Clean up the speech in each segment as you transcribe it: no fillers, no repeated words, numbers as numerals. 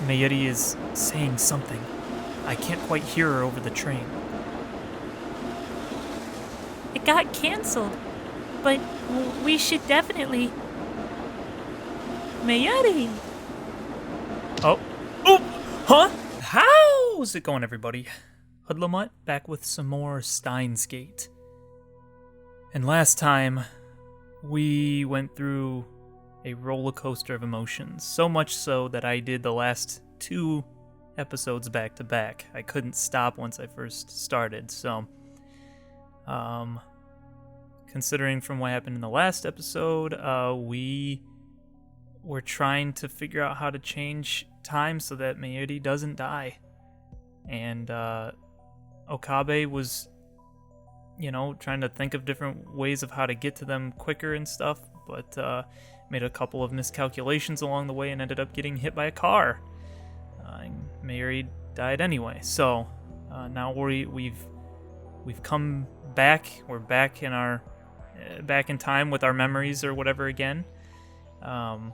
Mayuri is saying something. I can't quite hear her over the train. It got canceled, but we should definitely... Mayuri! Oh. Huh? How's it going, everybody? HoodlaMutt back with some more Steins Gate. And last time, we went through a roller coaster of emotions. So much so that I did the last 2 episodes back to back. I couldn't stop once I first started, so... considering from what happened in the last episode, we were trying to figure out how to change time so that Mayuri doesn't die. And, Okabe was, trying to think of different ways of how to get to them quicker and stuff, but, made a couple of miscalculations along the way and ended up getting hit by a car. And Mayuri died anyway, so, now we've come back. We're back in our back in time with our memories or whatever again. I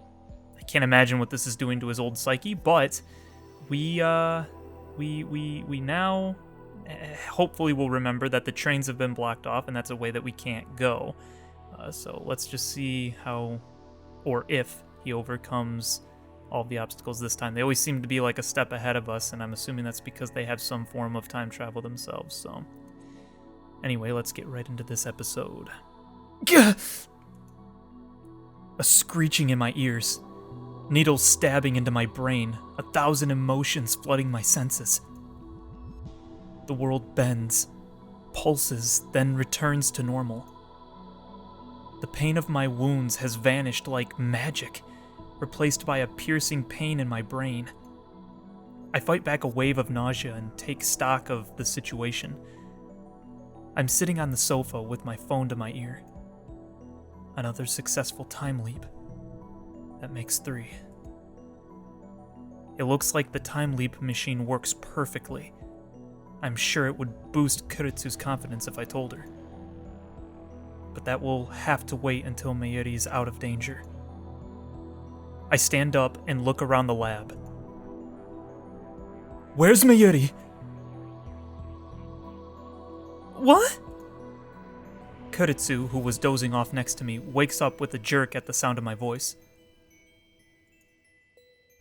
can't imagine what this is doing to his old psyche, but we now hopefully will remember that the trains have been blocked off and that's a way that we can't go. So let's just see how or if he overcomes all the obstacles this time. They always seem to be like a step ahead of us, and I'm assuming that's because they have some form of time travel themselves, so... Anyway, let's get right into this episode. Gah! A screeching in my ears. Needles stabbing into my brain. 1,000 emotions flooding my senses. The world bends, pulses, then returns to normal. The pain of my wounds has vanished like magic, replaced by a piercing pain in my brain. I fight back a wave of nausea and take stock of the situation. I'm sitting on the sofa with my phone to my ear. Another successful time leap. That makes 3. It looks like the time leap machine works perfectly. I'm sure it would boost Kuritsu's confidence if I told her. But that will have to wait until Mayuri is out of danger. I stand up and look around the lab. Where's Mayuri? What? Kuritsu, who was dozing off next to me, wakes up with a jerk at the sound of my voice.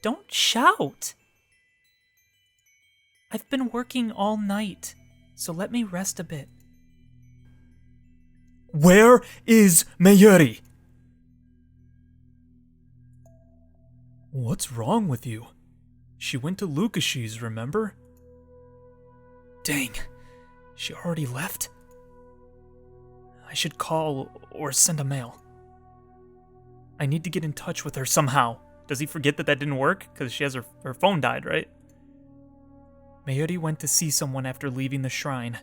Don't shout! I've been working all night, so let me rest a bit. Where is Mayuri? What's wrong with you? She went to Lukashi's, remember? Dang, she already left? I should call or send a mail. I need to get in touch with her somehow. Does he forget that didn't work? Because she has her phone died, right? Mayuri went to see someone after leaving the shrine.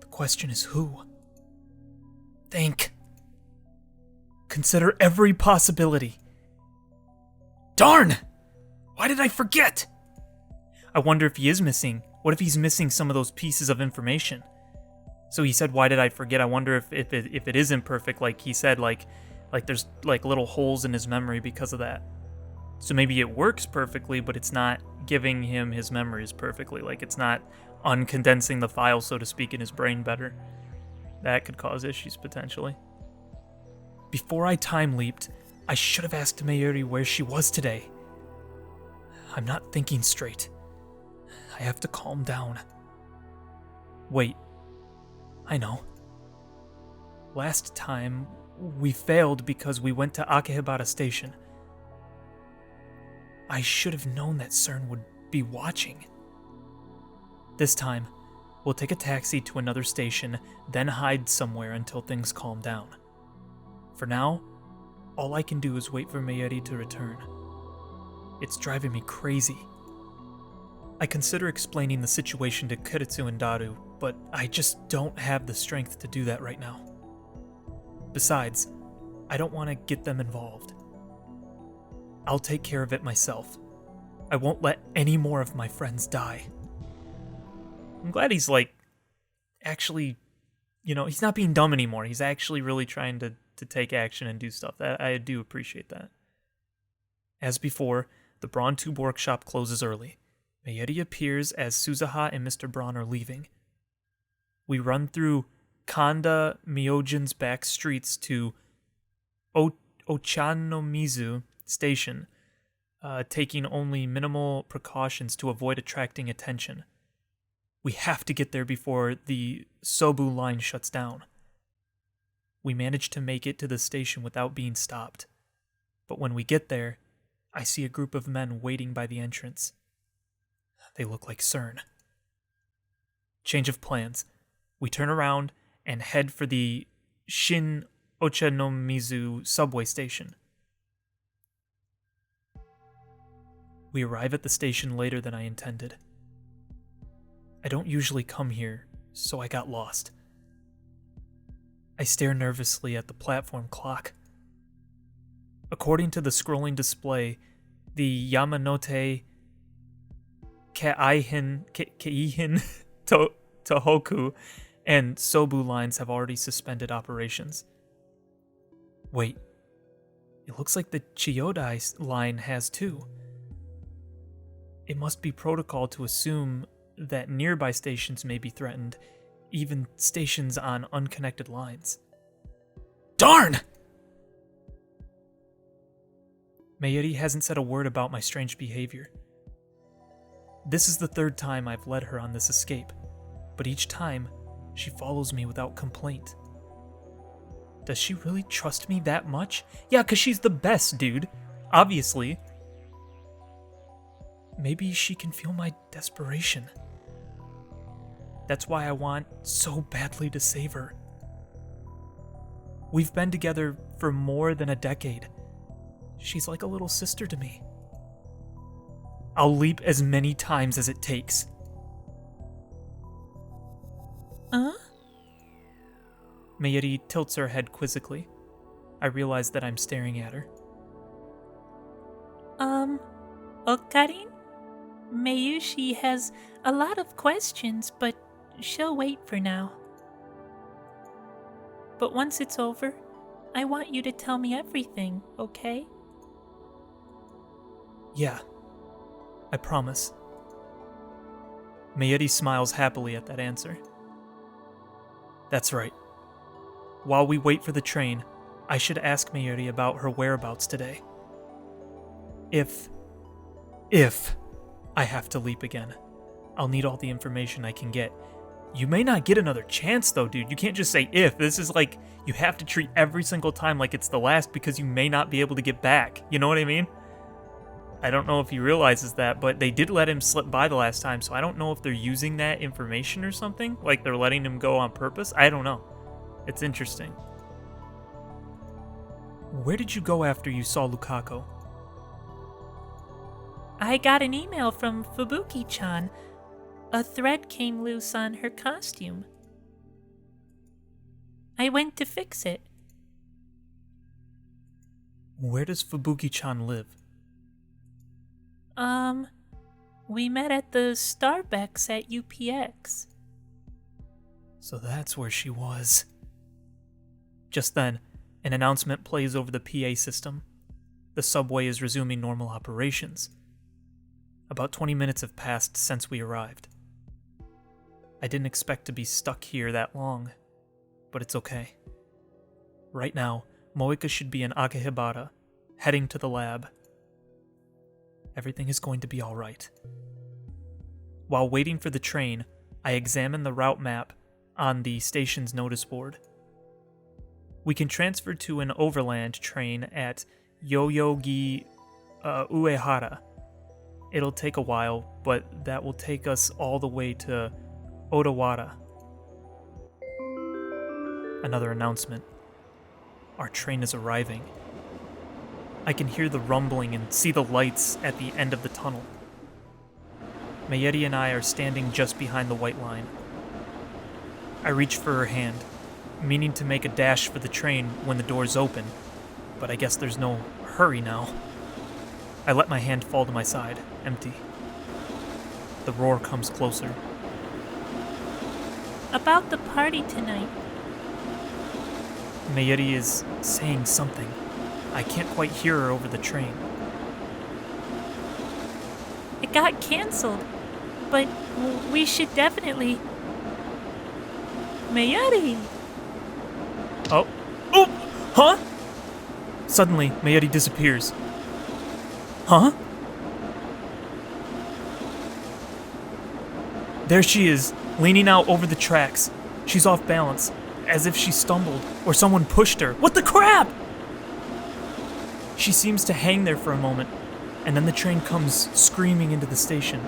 The question is who? Think. Consider every possibility. Darn! Why did I forget? I wonder if he is missing. What if he's missing some of those pieces of information? So he said, why did I forget? I wonder if it is imperfect, like he said, like there's like little holes in his memory because of that. So maybe it works perfectly, but it's not giving him his memories perfectly. Like it's not uncondensing the file, so to speak, in his brain better. That could cause issues, potentially. Before I time leaped, I should have asked Mayuri where she was today. I'm not thinking straight. I have to calm down. Wait. I know. Last time, we failed because we went to Akihabara Station. I should have known that CERN would be watching. This time, we'll take a taxi to another station, then hide somewhere until things calm down. For now, all I can do is wait for Mayuri to return. It's driving me crazy. I consider explaining the situation to Kuritsu and Daru, but I just don't have the strength to do that right now. Besides, I don't want to get them involved. I'll take care of it myself. I won't let any more of my friends die. I'm glad he's actually, he's not being dumb anymore. He's actually really trying to take action and do stuff. I do appreciate that. As before, The Braun Tube workshop closes early. Mayuri appears as Suzuha and Mr. Braun are leaving. We run through Kanda Myojin's back streets to Ochanomizu Station, taking only minimal precautions to avoid attracting attention. We have to get there before the Sobu line shuts down. We manage to make it to the station without being stopped. But when we get there, I see a group of men waiting by the entrance. They look like CERN. Change of plans. We turn around and head for the Shin Ochanomizu subway station. We arrive at the station later than I intended. I don't usually come here, so I got lost. I stare nervously at the platform clock. According to the scrolling display, the Yamanote Keihin Tohoku and Sobu lines have already suspended operations. Wait, it looks like the Chiyoda line has too. It must be protocol to assume that nearby stations may be threatened, even stations on unconnected lines. Darn! Mayuri hasn't said a word about my strange behavior. This is the third time I've led her on this escape, but each time, she follows me without complaint. Does she really trust me that much? Yeah, 'cause she's the best, dude. Obviously. Maybe she can feel my desperation. That's why I want so badly to save her. We've been together for more than a decade. She's like a little sister to me. I'll leap as many times as it takes. Mayuri tilts her head quizzically. I realize that I'm staring at her. Okarin? Mayushi has a lot of questions, but she'll wait for now. But once it's over, I want you to tell me everything, okay? Yeah, I promise. Mayuri smiles happily at that answer. That's right. While we wait for the train, I should ask Mayuri about her whereabouts today. If I have to leap again, I'll need all the information I can get. You may not get another chance though, dude. You can't just say if. This is like, you have to treat every single time like it's the last because you may not be able to get back. You know what I mean? I don't know if he realizes that, but they did let him slip by the last time, so I don't know if they're using that information or something. Like they're letting him go on purpose. I don't know. It's interesting. Where did you go after you saw Lukako? I got an email from Fubuki-chan. A thread came loose on her costume. I went to fix it. Where does Fubuki-chan live? We met at the Starbucks at UPX. So that's where she was. Just then, an announcement plays over the PA system. The subway is resuming normal operations. About 20 minutes have passed since we arrived. I didn't expect to be stuck here that long, but it's okay. Right now, Moika should be in Akahibara, heading to the lab. Everything is going to be alright. While waiting for the train, I examine the route map on the station's notice board. We can transfer to an overland train at Yoyogi Uehara. It'll take a while, but that will take us all the way to Odawara. Another announcement. Our train is arriving. I can hear the rumbling and see the lights at the end of the tunnel. Mayuri and I are standing just behind the white line. I reach for her hand, meaning to make a dash for the train when the doors open, but I guess there's no hurry now. I let my hand fall to my side, empty. The roar comes closer. About the party tonight. Mayuri is saying something. I can't quite hear her over the train. it got canceled. But we should definitely... Mayuri! Oh. Oh! Huh? Suddenly, Mayuri disappears. Huh? There she is, leaning out over the tracks. She's off balance, as if she stumbled, or someone pushed her. What the crap? She seems to hang there for a moment, and then the train comes screaming into the station.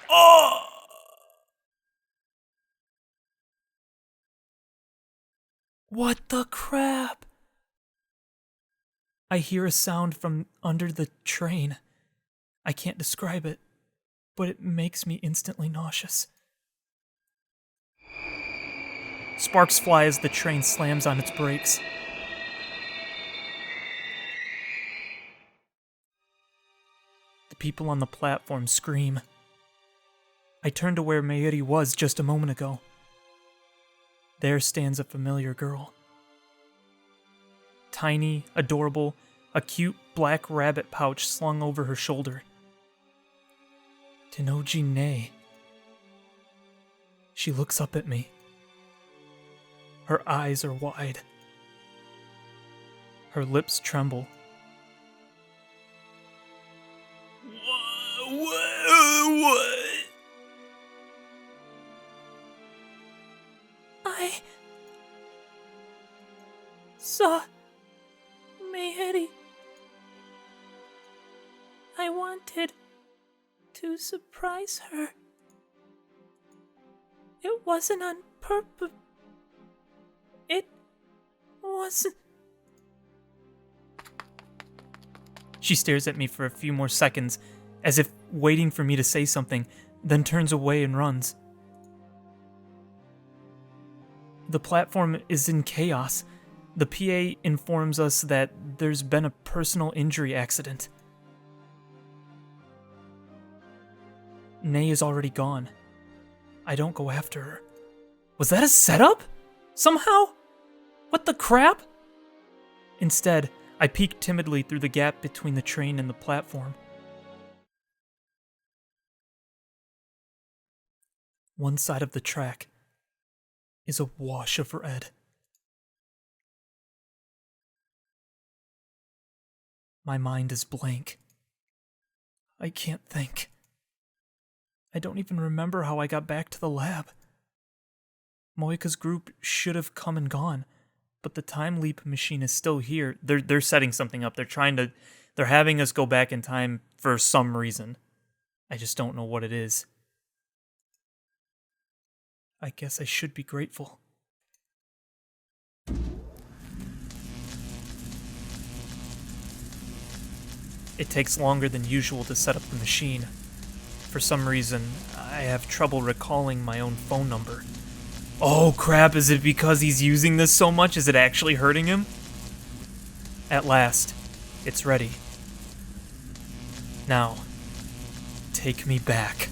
Oh! What the crap? I hear a sound from under the train. I can't describe it, but it makes me instantly nauseous. Sparks fly as the train slams on its brakes. The people on the platform scream. I turn to where Mayuri was just a moment ago. There stands a familiar girl. Tiny, adorable, a cute black rabbit pouch slung over her shoulder. Tenoji Ne. She looks up at me. Her eyes are wide. Her lips tremble. What? I saw Mayuri. I wanted to surprise her. It wasn't on purpose. It wasn't. She stares at me for a few more seconds, as if waiting for me to say something, then turns away and runs. The platform is in chaos. The PA informs us that there's been a personal injury accident. Nay is already gone. I don't go after her. Was that a setup? Somehow? What the crap? Instead, I peek timidly through the gap between the train and the platform. One side of the track is a wash of red. My mind is blank. I can't think. I don't even remember how I got back to the lab. Moika's group should have come and gone, but the time leap machine is still here. They're setting something up. They're having us go back in time for some reason. I just don't know what it is. I guess I should be grateful. It takes longer than usual to set up the machine. For some reason, I have trouble recalling my own phone number. Oh crap, is it because he's using this so much? Is it actually hurting him? At last, it's ready. Now, take me back.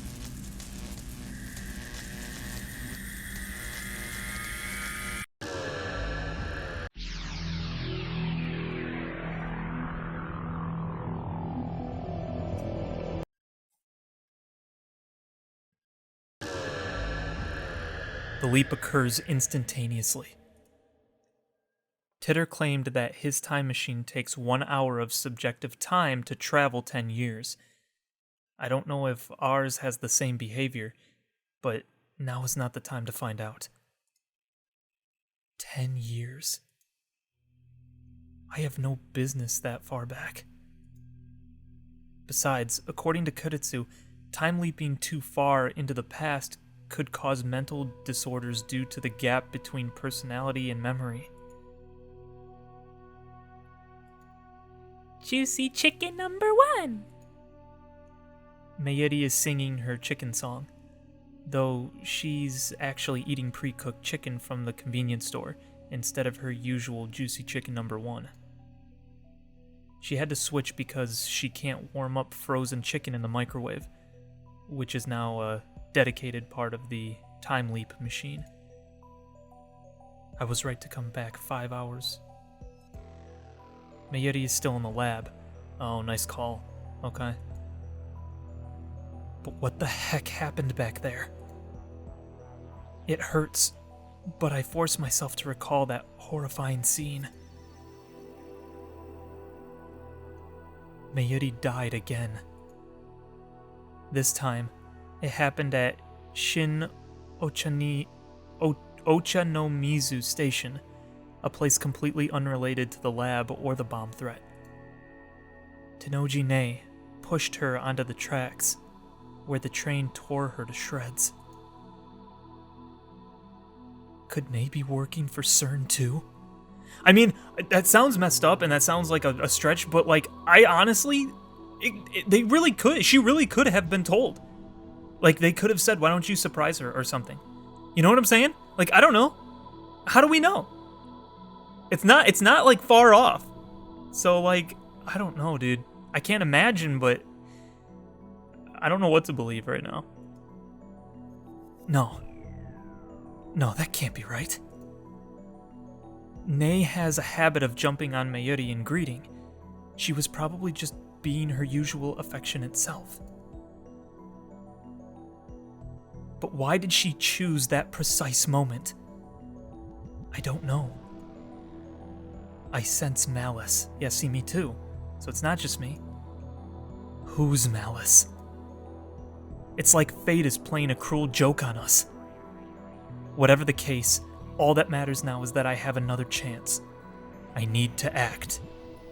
The leap occurs instantaneously. Titter claimed that his time machine takes 1 hour of subjective time to travel 10 years. I don't know if ours has the same behavior, but now is not the time to find out. 10 years. I have no business that far back. Besides, according to Kuretsu, time leaping too far into the past could cause mental disorders due to the gap between personality and memory. Juicy chicken number 1. Mayuri is singing her chicken song, though she's actually eating pre-cooked chicken from the convenience store instead of her usual juicy chicken number 1. She had to switch because she can't warm up frozen chicken in the microwave, which is now a dedicated part of the time leap machine. I was right to come back 5 hours. Mayuri is still in the lab, Oh, nice call. Okay. But what the heck happened back there? It hurts, but I force myself to recall that horrifying scene. Mayuri died again. This time, it happened at Shin Ochanomizu Station, a place completely unrelated to the lab or the bomb threat. Tennoji Ne pushed her onto the tracks, where the train tore her to shreds. Could Ne be working for CERN too? I mean, that sounds messed up and that sounds like a stretch, but like, I honestly, they really could. She really could have been told. Like, they could have said, why don't you surprise her or something? You know what I'm saying? Like, I don't know. How do we know? It's not like far off. So like, I don't know, dude. I can't imagine, but I don't know what to believe right now. No, that can't be right. Ne has a habit of jumping on Mayuri and greeting. She was probably just being her usual affectionate self. But why did she choose that precise moment? I don't know. I sense malice. Yeah, see, me too. So it's not just me. Whose malice? It's like fate is playing a cruel joke on us. Whatever the case, all that matters now is that I have another chance. I need to act.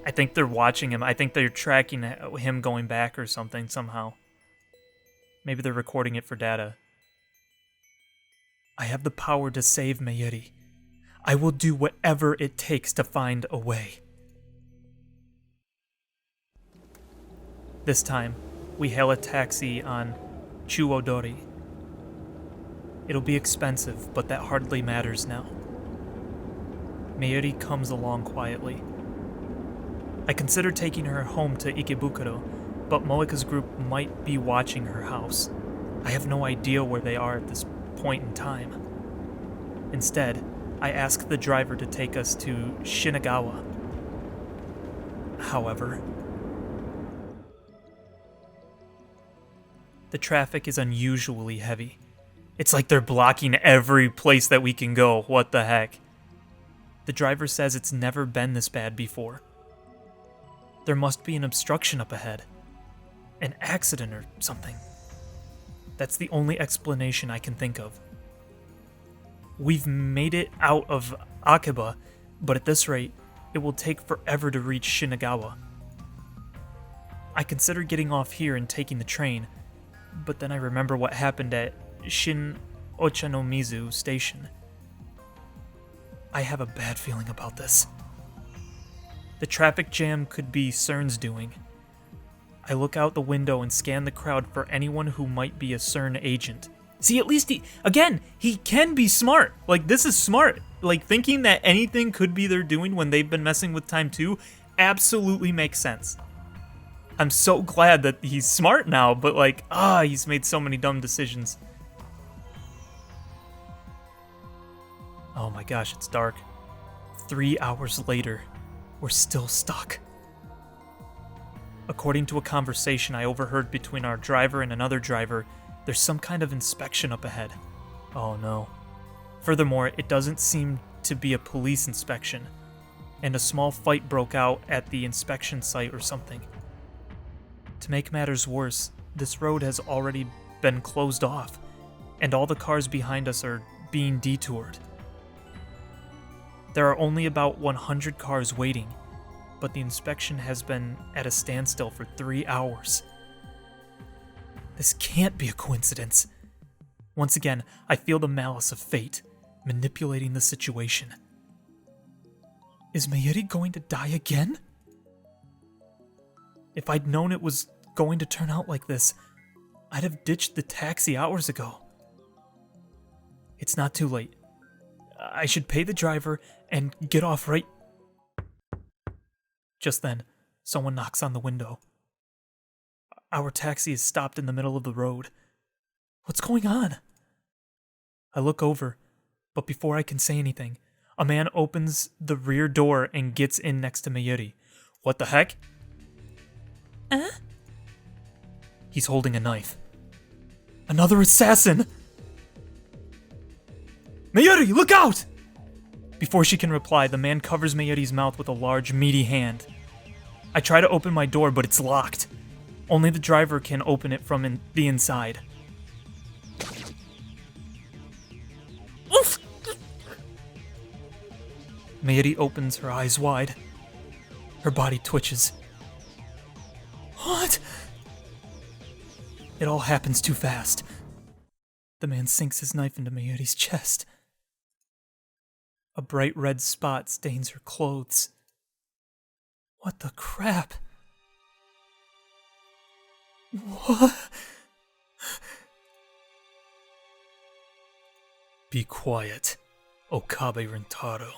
I think they're watching him. I think they're tracking him going back or something somehow. Maybe they're recording it for data. I have the power to save Mayuri. I will do whatever it takes to find a way. This time, we hail a taxi on Chuodori. It'll be expensive, but that hardly matters now. Mayuri comes along quietly. I consider taking her home to Ikebukuro, but Moeka's group might be watching her house. I have no idea where they are at this point in time. Instead, I ask the driver to take us to Shinagawa. However, the traffic is unusually heavy. It's like they're blocking every place that we can go. What the heck? The driver says it's never been this bad before. There must be an obstruction up ahead. An accident or something. That's the only explanation I can think of. We've made it out of Okabe, but at this rate, it will take forever to reach Shinagawa. I consider getting off here and taking the train, but then I remember what happened at Shin Ochanomizu Station. I have a bad feeling about this. The traffic jam could be CERN's doing. I look out the window and scan the crowd for anyone who might be a CERN agent. See, at least he can be smart. Like, this is smart. Like, thinking that anything could be they're doing when they've been messing with time too absolutely makes sense. I'm so glad that he's smart now, but like, he's made so many dumb decisions. Oh my gosh, it's dark. 3 hours later, we're still stuck. According to a conversation I overheard between our driver and another driver, there's some kind of inspection up ahead. Oh no. Furthermore, it doesn't seem to be a police inspection, and a small fight broke out at the inspection site or something. To make matters worse, this road has already been closed off, and all the cars behind us are being detoured. There are only about 100 cars waiting, but the inspection has been at a standstill for 3 hours. This can't be a coincidence. Once again, I feel the malice of fate manipulating the situation. Is Mayuri going to die again? If I'd known it was going to turn out like this, I'd have ditched the taxi hours ago. It's not too late. I should pay the driver and get off right... Just then, someone knocks on the window. Our taxi is stopped in the middle of the road. What's going on? I look over, but before I can say anything, a man opens the rear door and gets in next to Mayuri. What the heck? Huh? He's holding a knife. Another assassin! Mayuri, look out! Before she can reply, the man covers Mayuri's mouth with a large, meaty hand. I try to open my door, but it's locked. Only the driver can open it from the inside. Mayuri opens her eyes wide. Her body twitches. What? It all happens too fast. The man sinks his knife into Mayuri's chest. A bright red spot stains her clothes. What the crap? What? Be quiet, Okabe Rentaro.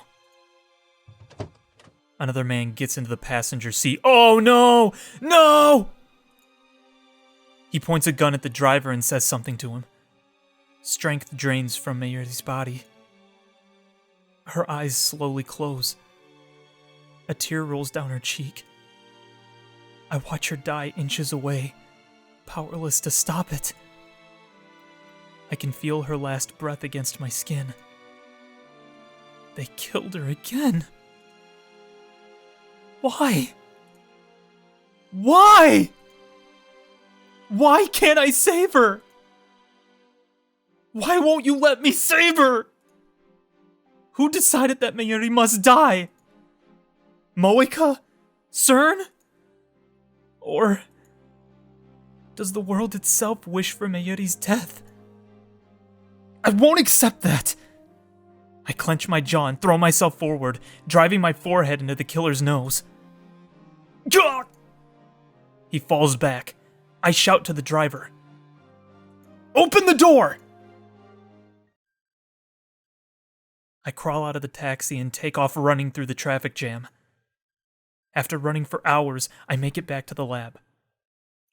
Another man gets into the passenger seat. Oh no! No! He points a gun at the driver and says something to him. Strength drains from Mayuri's body. Her eyes slowly close. A tear rolls down her cheek. I watch her die inches away, powerless to stop it. I can feel her last breath against my skin. They killed her again. Why? Why? Why can't I save her? Why won't you let me save her? Who decided that Mayuri must die? Moeka? CERN? Or does the world itself wish for Mayuri's death? I won't accept that! I clench my jaw and throw myself forward, driving my forehead into the killer's nose. Gah! He falls back. I shout to the driver. Open the door! I crawl out of the taxi and take off running through the traffic jam. After running for hours, I make it back to the lab.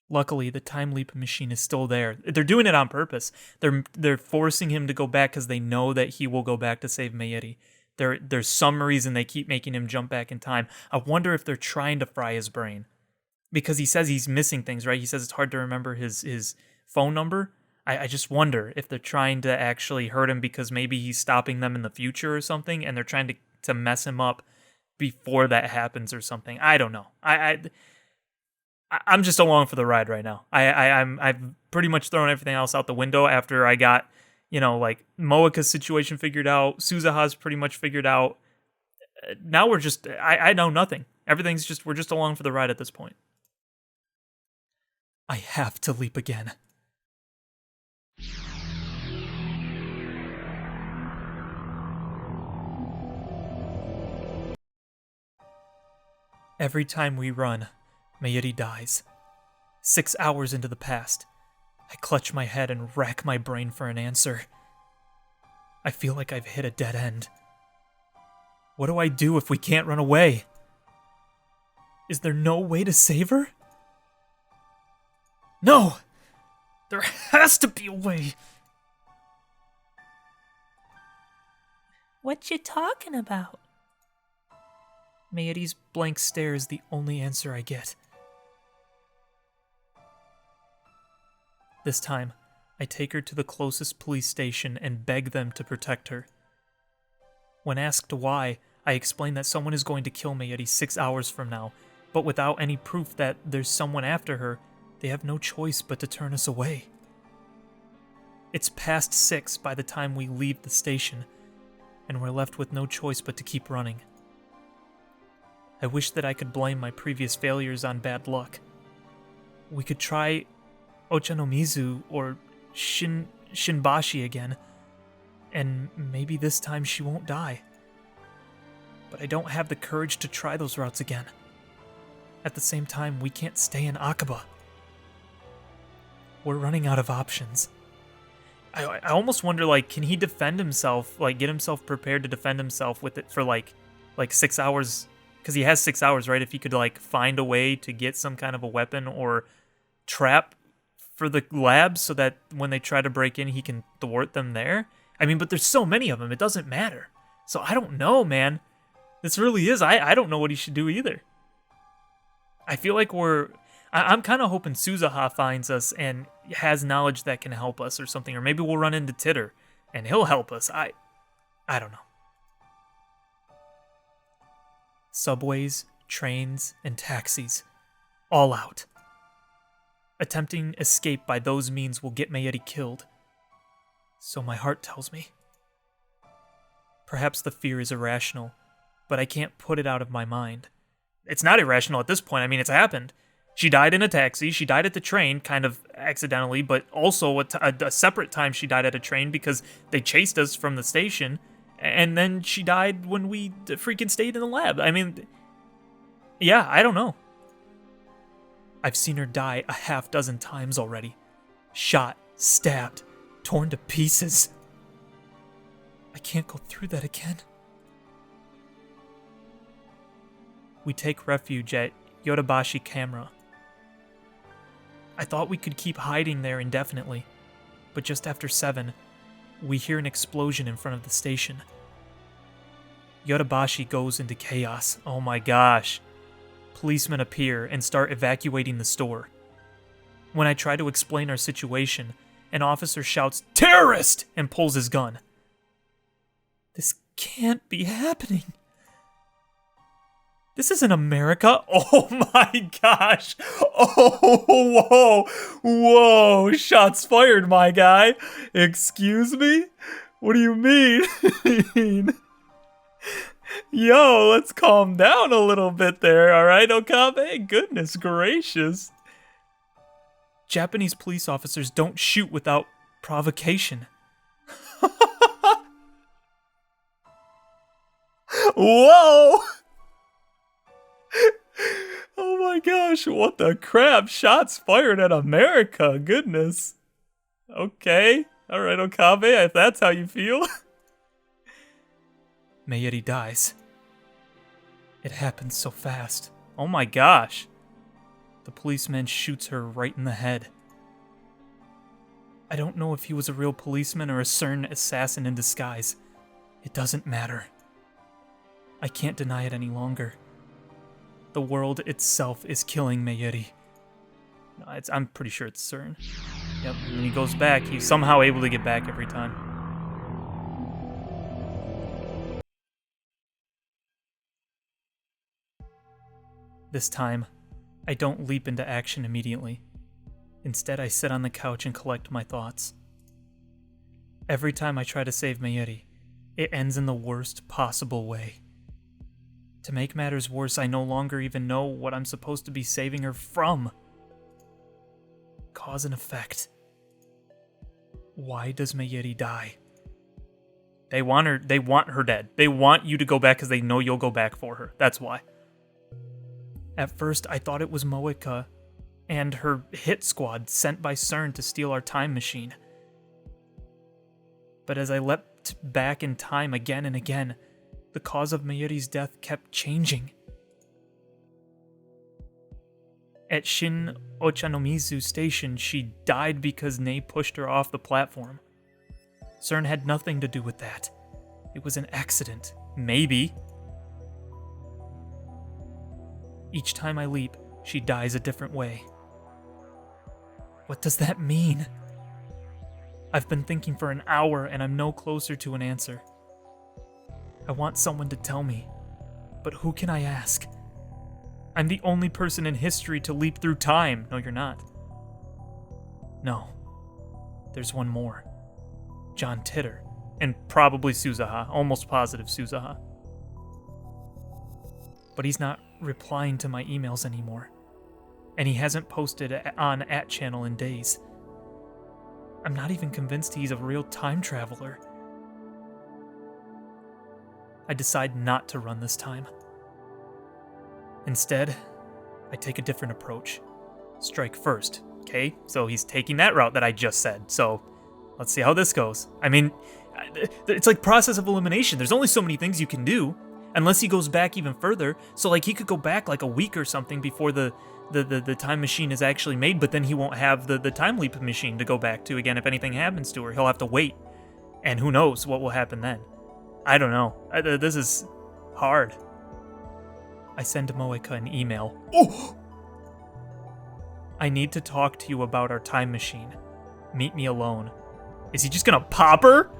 Luckily, the time leap machine is still there. They're doing it on purpose. They're forcing him to go back because they know that he will go back to save Mayuri. There's some reason they keep making him jump back in time. I wonder if they're trying to fry his brain. Because he says he's missing things, right? He says it's hard to remember his phone number. I just wonder if they're trying to actually hurt him because maybe he's stopping them in the future or something, and they're trying to mess him up before that happens or something. I don't know. I'm just along for the ride right now. I've pretty much thrown everything else out the window after I got, like Moeka's situation figured out. Suzuha's pretty much figured out. Now we're just, I know nothing. We're just along for the ride at this point. I have to leap again. Every time we run, Mayuri dies. 6 hours into the past, I clutch my head and rack my brain for an answer. I feel like I've hit a dead end. What do I do if we can't run away? Is there no way to save her? No! There has to be a way! What you talking about? Mayuri's blank stare is the only answer I get. This time, I take her to the closest police station and beg them to protect her. When asked why, I explain that someone is going to kill Mayuri 6 hours from now, but without any proof that there's someone after her, they have no choice but to turn us away. It's past 6 by the time we leave the station, and we're left with no choice but to keep running. I wish that I could blame my previous failures on bad luck. We could try Ochanomizu or Shinbashi again, and maybe this time she won't die. But I don't have the courage to try those routes again. At the same time, we can't stay in Okabe. We're running out of options. I almost wonder, can he defend himself, get himself prepared to defend himself with it for, 6 hours? Because he has 6 hours, right? If he could, find a way to get some kind of a weapon or trap for the lab so that when they try to break in, he can thwart them there. I mean, but there's so many of them, it doesn't matter. So I don't know, man. This really is, I don't know what he should do either. I feel like I'm kind of hoping Suzuha finds us and has knowledge that can help us or something. Or maybe we'll run into Titter and he'll help us. I don't know. Subways, trains, and taxis. All out. Attempting escape by those means will get Mayuri killed. So my heart tells me. Perhaps the fear is irrational, but I can't put it out of my mind. It's not irrational at this point. I mean, it's happened. She died in a taxi. She died at the train, kind of accidentally, but also a separate time she died at a train because they chased us from the station. And then she died when we freaking stayed in the lab. I mean, yeah, I don't know. I've seen her die a half dozen times already. Shot, stabbed, torn to pieces. I can't go through that again. We take refuge at Yodobashi Camera. I thought we could keep hiding there indefinitely, but just after 7, we hear an explosion in front of the station. Yodobashi goes into chaos. Oh my gosh. Policemen appear and start evacuating the store. When I try to explain our situation, an officer shouts, "Terrorist!" and pulls his gun. This can't be happening. This isn't America. Oh my gosh. Oh, whoa. Shots fired, my guy. Excuse me? What do you mean? Yo, let's calm down a little bit there, alright, Okabe? Goodness gracious. Japanese police officers don't shoot without provocation. Whoa! Oh my gosh, what the crap? Shots fired at America, goodness. Okay, alright, Okabe, if that's how you feel. Mayuri dies. It happens so fast. Oh my gosh. The policeman shoots her right in the head. I don't know if he was a real policeman or a CERN assassin in disguise. It doesn't matter. I can't deny it any longer. The world itself is killing Mayuri. No, I'm pretty sure it's CERN. Yep, and when he goes back, he's somehow able to get back every time. This time, I don't leap into action immediately. Instead, I sit on the couch and collect my thoughts. Every time I try to save Mayuri, it ends in the worst possible way. To make matters worse, I no longer even know what I'm supposed to be saving her from. Cause and effect. Why does Mayuri die? They want her dead. They want you to go back because they know you'll go back for her. That's why. At first, I thought it was Moeka and her hit squad sent by CERN to steal our time machine. But as I leapt back in time again and again, the cause of Mayuri's death kept changing. At Shin Ochanomizu Station, she died because Nei pushed her off the platform. CERN had nothing to do with that. It was an accident. Maybe. Each time I leap, she dies a different way. What does that mean? I've been thinking for an hour and I'm no closer to an answer. I want someone to tell me, but who can I ask? I'm the only person in history to leap through time. No, you're not. No. There's one more. John Titter. And probably Suzuha. Almost positive Suzuha. But he's not replying to my emails anymore. And he hasn't posted on @channel in days. I'm not even convinced he's a real time traveler. I decide not to run this time. Instead, I take a different approach. Strike first, okay? So he's taking that route that I just said. So let's see how this goes. I mean, it's like process of elimination. There's only so many things you can do, unless he goes back even further. So like he could go back like a week or something before the time machine is actually made, but then he won't have the time leap machine to go back to again if anything happens to her. He'll have to wait. And who knows what will happen then. I don't know. This is hard. I send Moeka an email. Oh! I need to talk to you about our time machine. Meet me alone. Is he just gonna pop her?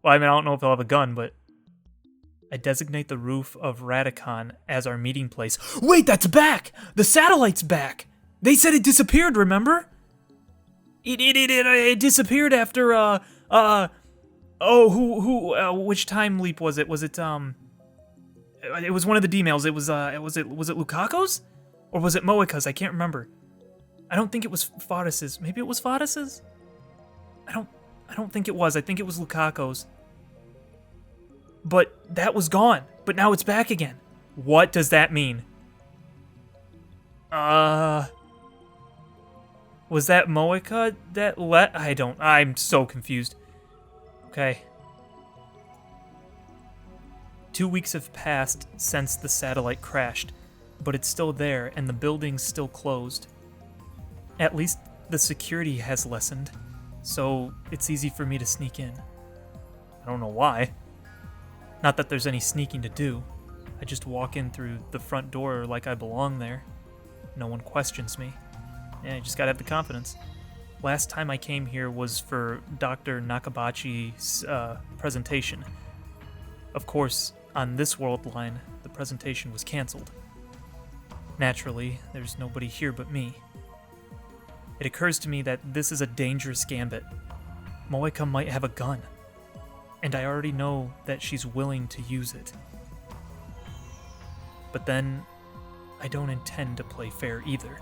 Well, I mean, I don't know if he'll have a gun, but... I designate the roof of Radicon as our meeting place. Wait, that's back! The satellite's back! They said it disappeared, remember? It disappeared after, which time leap was it? Was it, it was one of the D-mails. It was it Lukaku's? Or was it Moeka's? I can't remember. I don't think it was Fadis's. Maybe it was Fadis's? I don't think it was. I think it was Lukaku's. But that was gone. But now it's back again. What does that mean? Was that Moeka that I'm so confused. Okay. 2 weeks have passed since the satellite crashed, but it's still there and the building's still closed. At least the security has lessened, so it's easy for me to sneak in. I don't know why. Not that there's any sneaking to do. I just walk in through the front door like I belong there. No one questions me. Yeah, you just gotta have the confidence. Last time I came here was for Dr. Nakabachi's presentation. Of course, on this world line, the presentation was canceled. Naturally, there's nobody here but me. It occurs to me that this is a dangerous gambit. Moeka might have a gun, and I already know that she's willing to use it. But then, I don't intend to play fair either.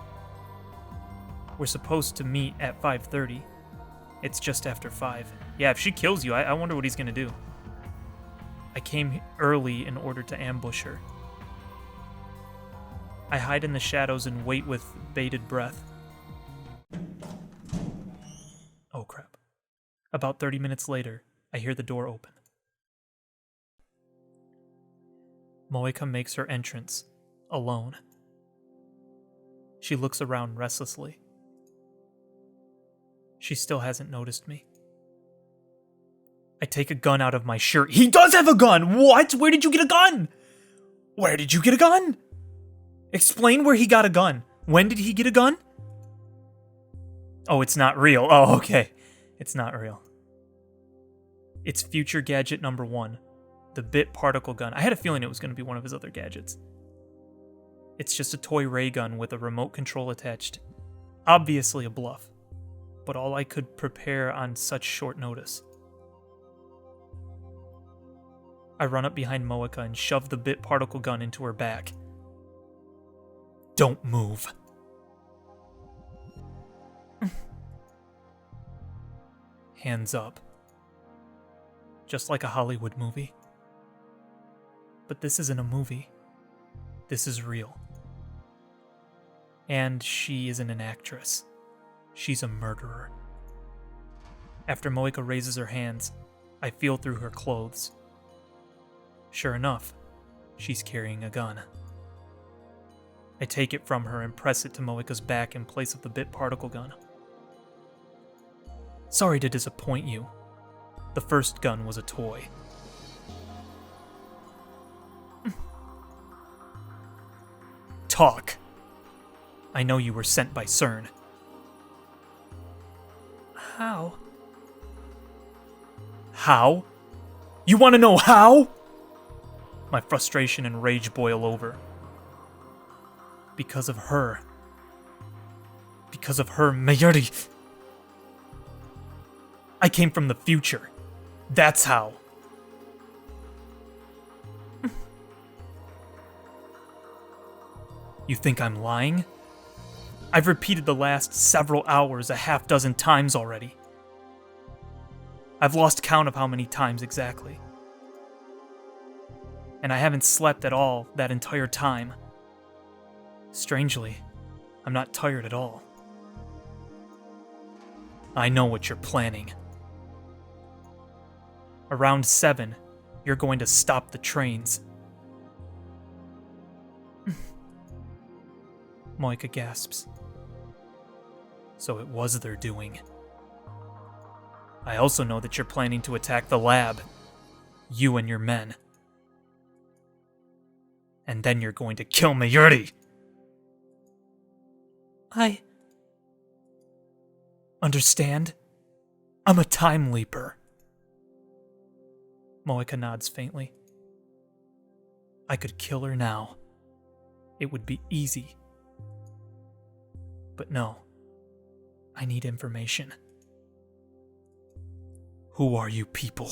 We're supposed to meet at 5:30. It's just after 5. Yeah, if she kills you, I wonder what he's gonna do. I came early in order to ambush her. I hide in the shadows and wait with bated breath. Oh crap. About 30 minutes later, I hear the door open. Moeka makes her entrance, alone. She looks around restlessly. She still hasn't noticed me. I take a gun out of my shirt. He does have a gun! What? Where did you get a gun? Where did you get a gun? Explain where he got a gun. When did he get a gun? Oh, it's not real. Oh, okay. It's not real. It's future gadget number 1. The bit particle gun. I had a feeling it was going to be one of his other gadgets. It's just a toy ray gun with a remote control attached. Obviously a bluff. But all I could prepare on such short notice. I run up behind Moeka and shove the bit particle gun into her back. Don't move. Hands up. Just like a Hollywood movie. But this isn't a movie. This is real. And she isn't an actress. She's a murderer. After Moeka raises her hands, I feel through her clothes. Sure enough, she's carrying a gun. I take it from her and press it to Moeka's back in place of the bit particle gun. Sorry to disappoint you. The first gun was a toy. Talk. I know you were sent by CERN. How? How? You want to know how? My frustration and rage boil over. Because of her. Because of her, Mayuri. I came from the future. That's how. You think I'm lying? I've repeated the last several hours a half dozen times already. I've lost count of how many times exactly. And I haven't slept at all that entire time. Strangely, I'm not tired at all. I know what you're planning. Around 7, you're going to stop the trains. Moeka gasps. So it was their doing. I also know that you're planning to attack the lab. You and your men. And then you're going to kill Mayuri! Understand? I'm a time leaper. Moeka nods faintly. I could kill her now. It would be easy. But no. I need information. Who are you people?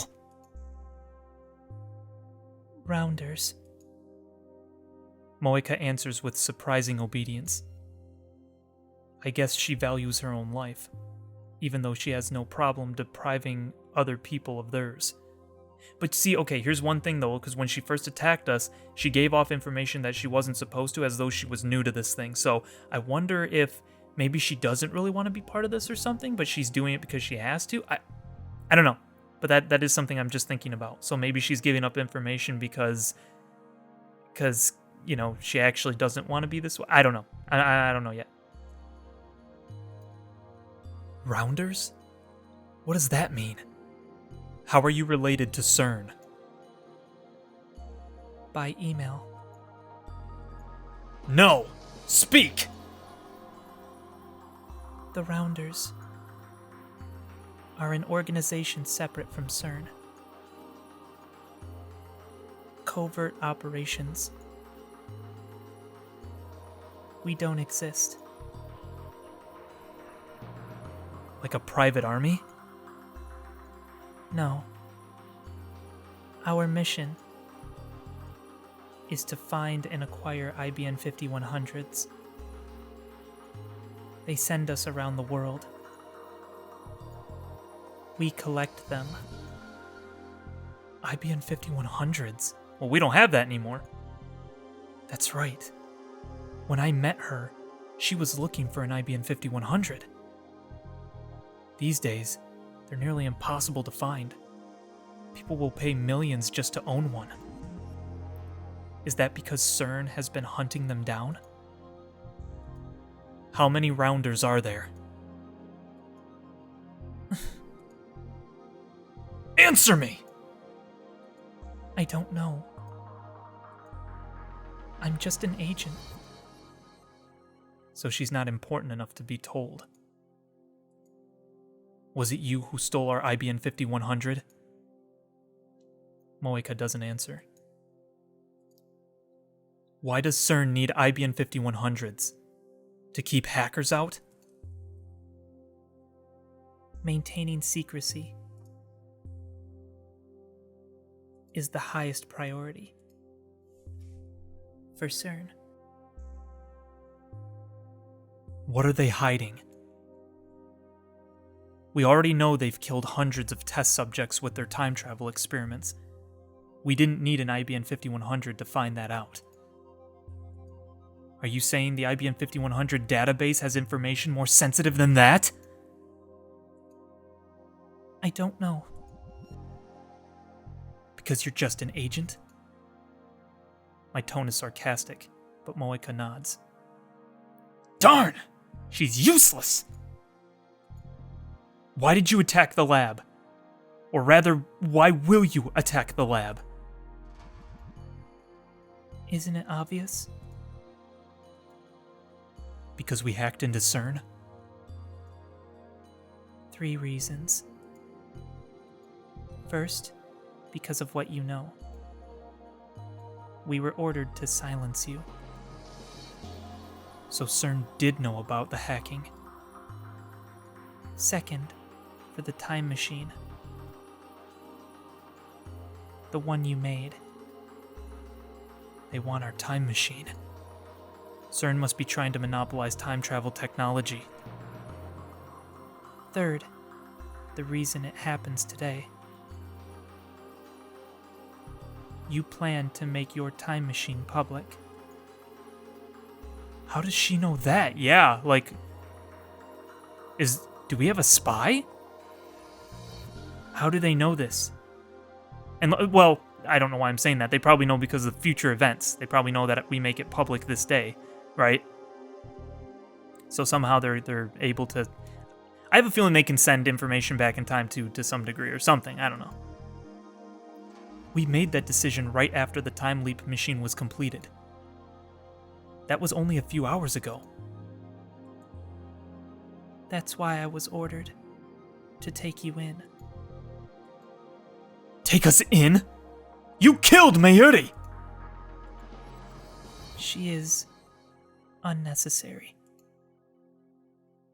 Rounders. Moeka answers with surprising obedience. I guess she values her own life, even though she has no problem depriving other people of theirs. But see, okay, here's one thing though, because when she first attacked us, she gave off information that she wasn't supposed to, as though she was new to this thing. So I wonder if maybe she doesn't really want to be part of this or something, but she's doing it because she has to. I don't know. But that is something I'm just thinking about. So maybe she's giving up information because you know, she actually doesn't want to be this way. I don't know. I don't know yet. Rounders? What does that mean? How are you related to CERN? By email. No! Speak! The Rounders are an organization separate from CERN. Covert operations. We don't exist. Like a private army? No. Our mission is to find and acquire IBN 5100s. They send us around the world. We collect them. IBN 5100s? Well, we don't have that anymore. That's right. When I met her, she was looking for an IBN 5100. These days, they're nearly impossible to find. People will pay millions just to own one. Is that because CERN has been hunting them down? How many Rounders are there? Answer me! I don't know. I'm just an agent. So she's not important enough to be told. Was it you who stole our IBN 5100? Moeka doesn't answer. Why does CERN need IBN 5100s? To keep hackers out? Maintaining secrecy is the highest priority for CERN. What are they hiding? We already know they've killed hundreds of test subjects with their time travel experiments. We didn't need an IBN 5100 to find that out. Are you saying the IBN 5100 database has information more sensitive than that? I don't know. Because you're just an agent? My tone is sarcastic, but Moeka nods. Darn! She's useless! Why did you attack the lab? Or rather, why will you attack the lab? Isn't it obvious? Because we hacked into CERN? 3 reasons. First, because of what you know. We were ordered to silence you. So CERN did know about the hacking. Second, for the time machine. The one you made. They want our time machine. CERN must be trying to monopolize time travel technology. Third, the reason it happens today. You plan to make your time machine public. How does she know that? Yeah, like... Do we have a spy? How do they know this? And, well, I don't know why I'm saying that. They probably know because of future events. They probably know that we make it public this day, right? So somehow they're able to... I have a feeling they can send information back in time to some degree or something. I don't know. We made that decision right after the time leap machine was completed. That was only a few hours ago. That's why I was ordered to take you in. Take us in? You killed Mayuri! She is unnecessary.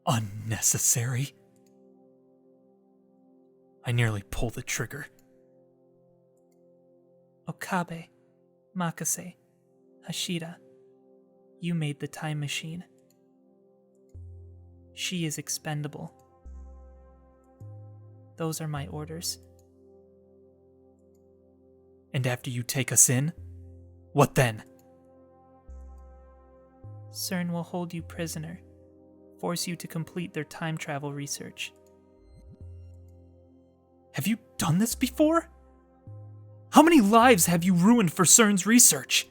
Unnecessary? I nearly pulled the trigger. Okabe, Makase, Hashida, you made the time machine. She is expendable. Those are my orders. And after you take us in, what then? CERN will hold you prisoner, force you to complete their time travel research. Have you done this before? How many lives have you ruined for CERN's research?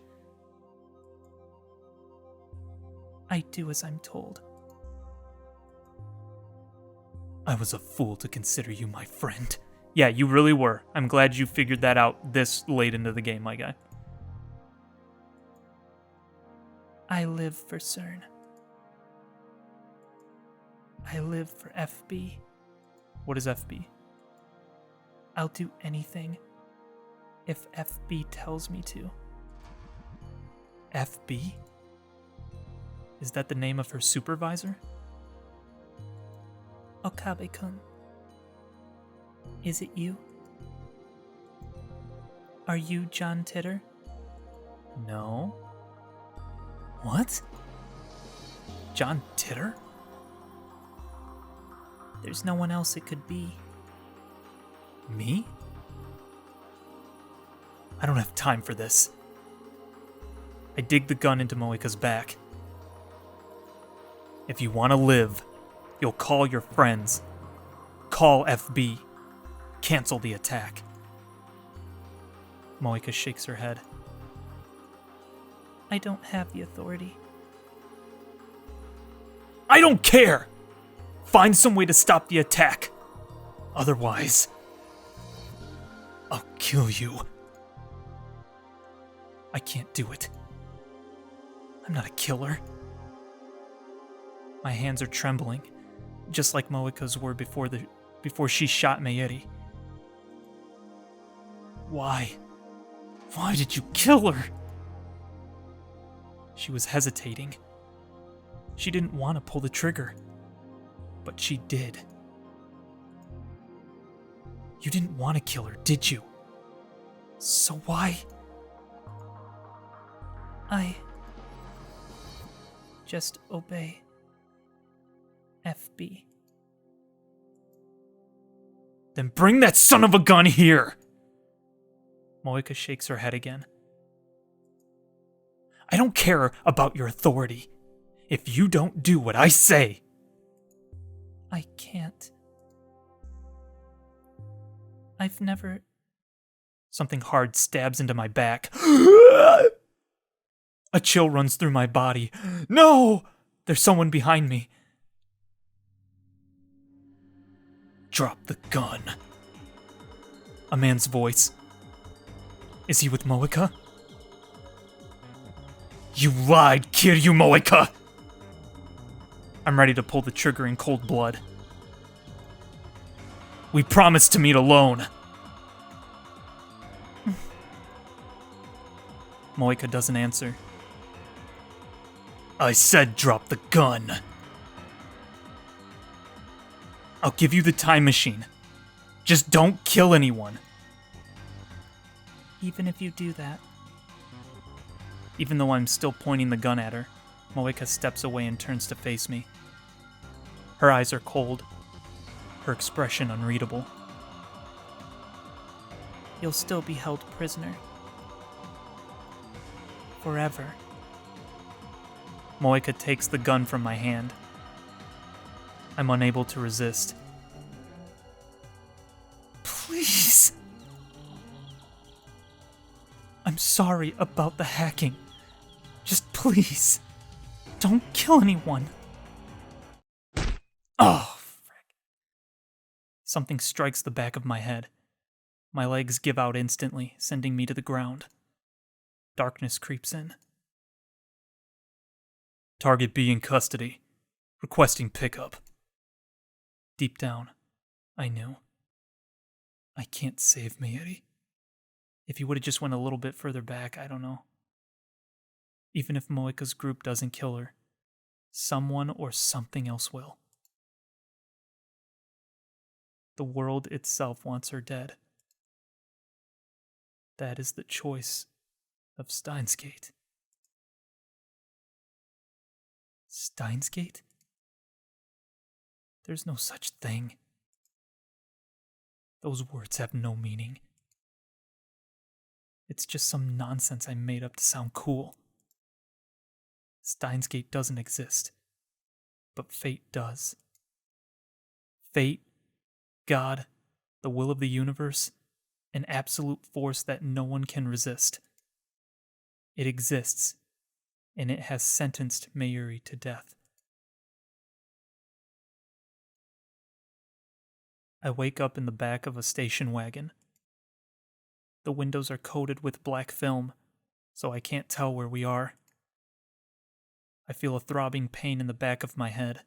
I do as I'm told. I was a fool to consider you my friend. Yeah, you really were. I'm glad you figured that out this late into the game, my guy. I live for CERN. I live for FB. What is FB? I'll do anything if FB tells me to. FB? Is that the name of her supervisor? Okabe-kun. Is it you? Are you John Titter? No. What? John Titter? There's no one else it could be. Me? I don't have time for this. I dig the gun into Moika's back. If you want to live, you'll call your friends. Call FB. Cancel the attack. Moika shakes her head. I don't have the authority. I don't care! Find some way to stop the attack. Otherwise, I'll kill you. I can't do it. I'm not a killer. My hands are trembling, just like Moika's were before she shot Mayuri. Why? Why did you kill her? She was hesitating. She didn't want to pull the trigger, but she did. You didn't want to kill her, did you? So why? I just obey FB. Then bring that son of a gun here! Moika shakes her head again. I don't care about your authority. If you don't do what I say... I can't. I've never... Something hard stabs into my back. A chill runs through my body. No! There's someone behind me. Drop the gun. A man's voice. Is he with Moika? You lied, Kiryu Moika! I'm ready to pull the trigger in cold blood. We promised to meet alone. Moika doesn't answer. I said drop the gun. I'll give you the time machine. Just don't kill anyone. Even if you do that. Even though I'm still pointing the gun at her, Moika steps away and turns to face me. Her eyes are cold, her expression unreadable. You'll still be held prisoner. Forever. Moika takes the gun from my hand. I'm unable to resist. Please! I'm sorry about the hacking. Just please, don't kill anyone. Oh, frick. Something strikes the back of my head. My legs give out instantly, sending me to the ground. Darkness creeps in. Target B in custody. Requesting pickup. Deep down, I knew. I can't save Mayuri. If he would have just went a little bit further back, I don't know. Even if Moeka's group doesn't kill her, someone or something else will. The world itself wants her dead. That is the choice of Steins Gate. Steins Gate? There's no such thing. Those words have no meaning. It's just some nonsense I made up to sound cool. Steins Gate doesn't exist, but fate does. Fate, God, the will of the universe, an absolute force that no one can resist. It exists, and it has sentenced Mayuri to death. I wake up in the back of a station wagon. The windows are coated with black film, so I can't tell where we are. I feel a throbbing pain in the back of my head.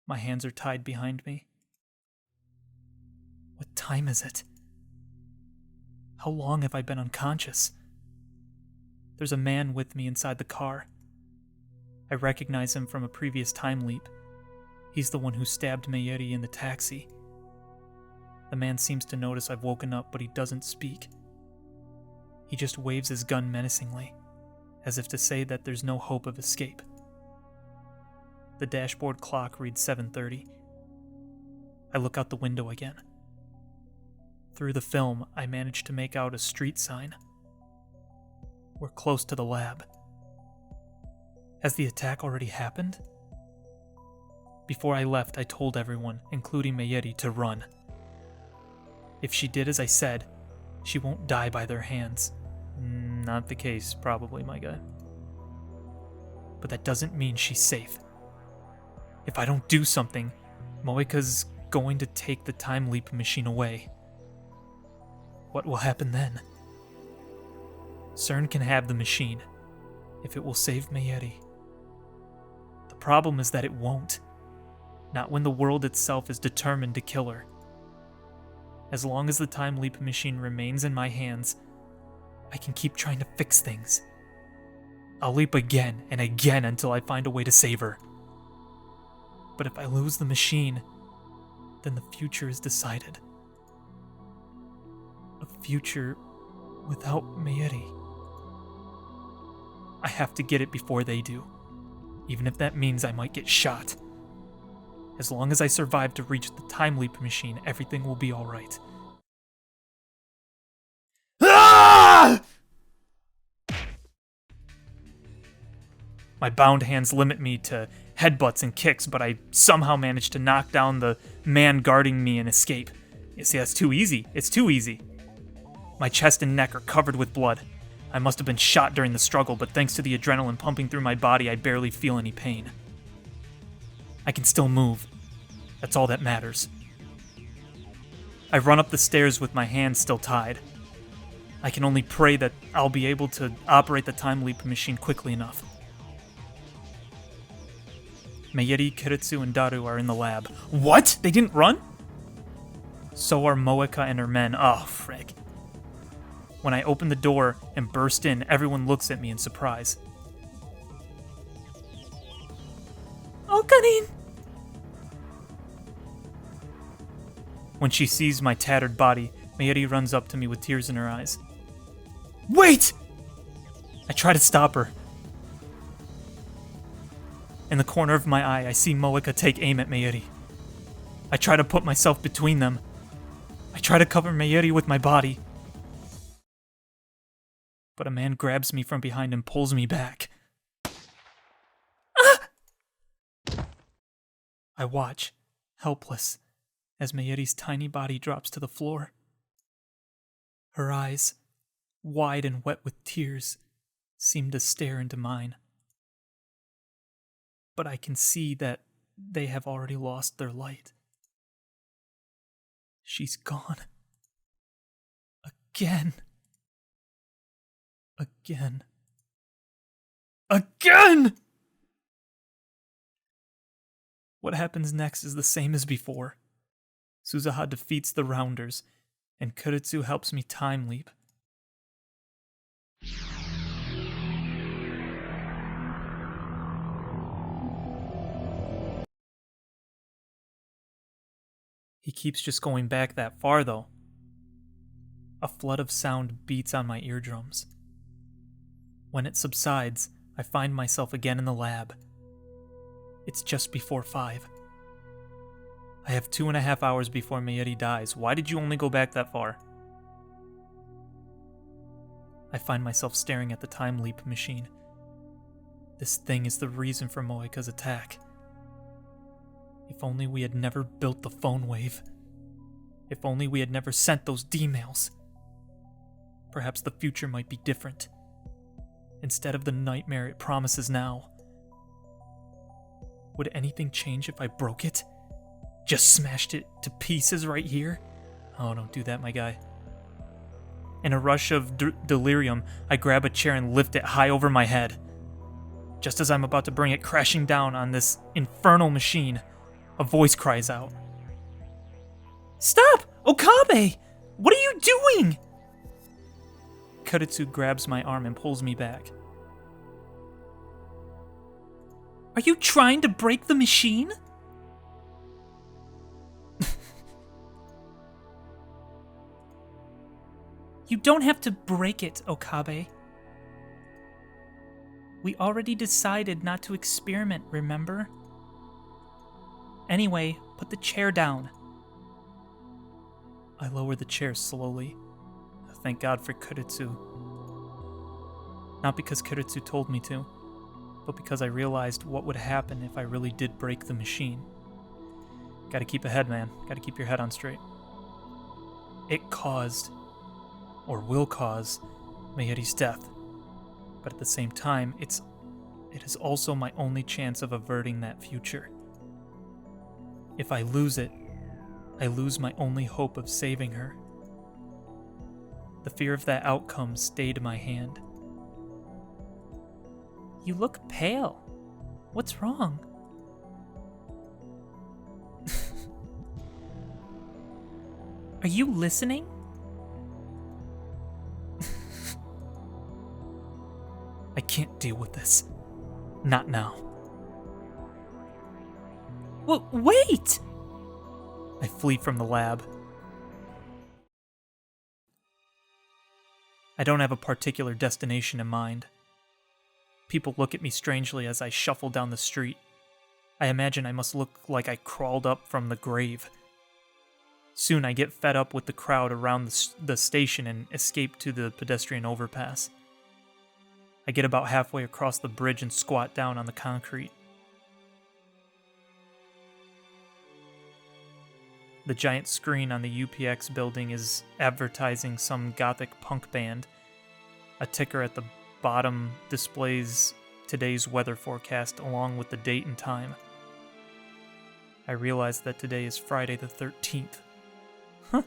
My hands are tied behind me. What time is it? How long have I been unconscious? There's a man with me inside the car. I recognize him from a previous time leap. He's the one who stabbed Mayuri in the taxi. The man seems to notice I've woken up, but he doesn't speak. He just waves his gun menacingly, as if to say that there's no hope of escape. The dashboard clock reads 7:30. I look out the window again. Through the film, I manage to make out a street sign. We're close to the lab. Has the attack already happened? Before I left, I told everyone, including Mayuri, to run. If she did as I said, she won't die by their hands. Not the case, probably, my guy. But that doesn't mean she's safe. If I don't do something, Moeka's going to take the time leap machine away. What will happen then? CERN can have the machine, if it will save Mayuri. The problem is that it won't. Not when the world itself is determined to kill her. As long as the time leap machine remains in my hands, I can keep trying to fix things. I'll leap again and again until I find a way to save her. But if I lose the machine, then the future is decided. A future without Mayuri. I have to get it before they do, even if that means I might get shot. As long as I survive to reach the time leap machine, everything will be alright. Ah! My bound hands limit me to headbutts and kicks, but I somehow manage to knock down the man guarding me and escape. You see, that's too easy. It's too easy. My chest and neck are covered with blood. I must have been shot during the struggle, but thanks to the adrenaline pumping through my body, I barely feel any pain. I can still move. That's all that matters. I run up the stairs with my hands still tied. I can only pray that I'll be able to operate the time leap machine quickly enough. Mayuri, Kiritsu, and Daru are in the lab. What? They didn't run? So are Moeka and her men. Oh, frick. When I open the door and burst in, everyone looks at me in surprise. Okarin! When she sees my tattered body, Mayuri runs up to me with tears in her eyes. Wait! I try to stop her. In the corner of my eye, I see Moeka take aim at Mayuri. I try to put myself between them. I try to cover Mayuri with my body. But a man grabs me from behind and pulls me back. Ah! I watch, helpless, as Mayuri's tiny body drops to the floor. Her eyes, wide and wet with tears, seem to stare into mine. But I can see that they have already lost their light. She's gone. Again. Again. Again! What happens next is the same as before. Suzuha defeats the Rounders, and Kuretsu helps me time leap. He keeps just going back that far, though. A flood of sound beats on my eardrums. When it subsides, I find myself again in the lab. It's just before 5. I have 2.5 hours before Mayuri dies. Why did you only go back that far? I find myself staring at the time leap machine. This thing is the reason for Moeka's attack. If only we had never built the phone wave. If only we had never sent those D-mails. Perhaps the future might be different. Instead of the nightmare it promises now. Would anything change if I broke it? Just smashed it to pieces right here? Oh, don't do that, my guy. In a rush of delirium, I grab a chair and lift it high over my head. Just as I'm about to bring it crashing down on this infernal machine, a voice cries out. "Stop! Okabe! What are you doing?" Kuretsu grabs my arm and pulls me back. "Are you trying to break the machine?" "You don't have to break it, Okabe. We already decided not to experiment, remember? Anyway, put the chair down." I lower the chair slowly. Thank God for Kuretsu. Not because Kuretsu told me to, but because I realized what would happen if I really did break the machine. Gotta keep ahead, man. Gotta keep your head on straight. It caused, or will cause, Mayuri's death. But at the same time, it is also my only chance of averting that future. If I lose it, I lose my only hope of saving her. The fear of that outcome stayed my hand. "You look pale. What's wrong?" "Are you listening?" "I can't deal with this. Not now." "Well, wait!" I flee from the lab. I don't have a particular destination in mind. People look at me strangely as I shuffle down the street. I imagine I must look like I crawled up from the grave. Soon I get fed up with the crowd around the station and escape to the pedestrian overpass. I get about halfway across the bridge and squat down on the concrete. The giant screen on the UPX building is advertising some gothic punk band. A ticker at the bottom displays today's weather forecast along with the date and time. I realize that today is Friday the 13th. Huh.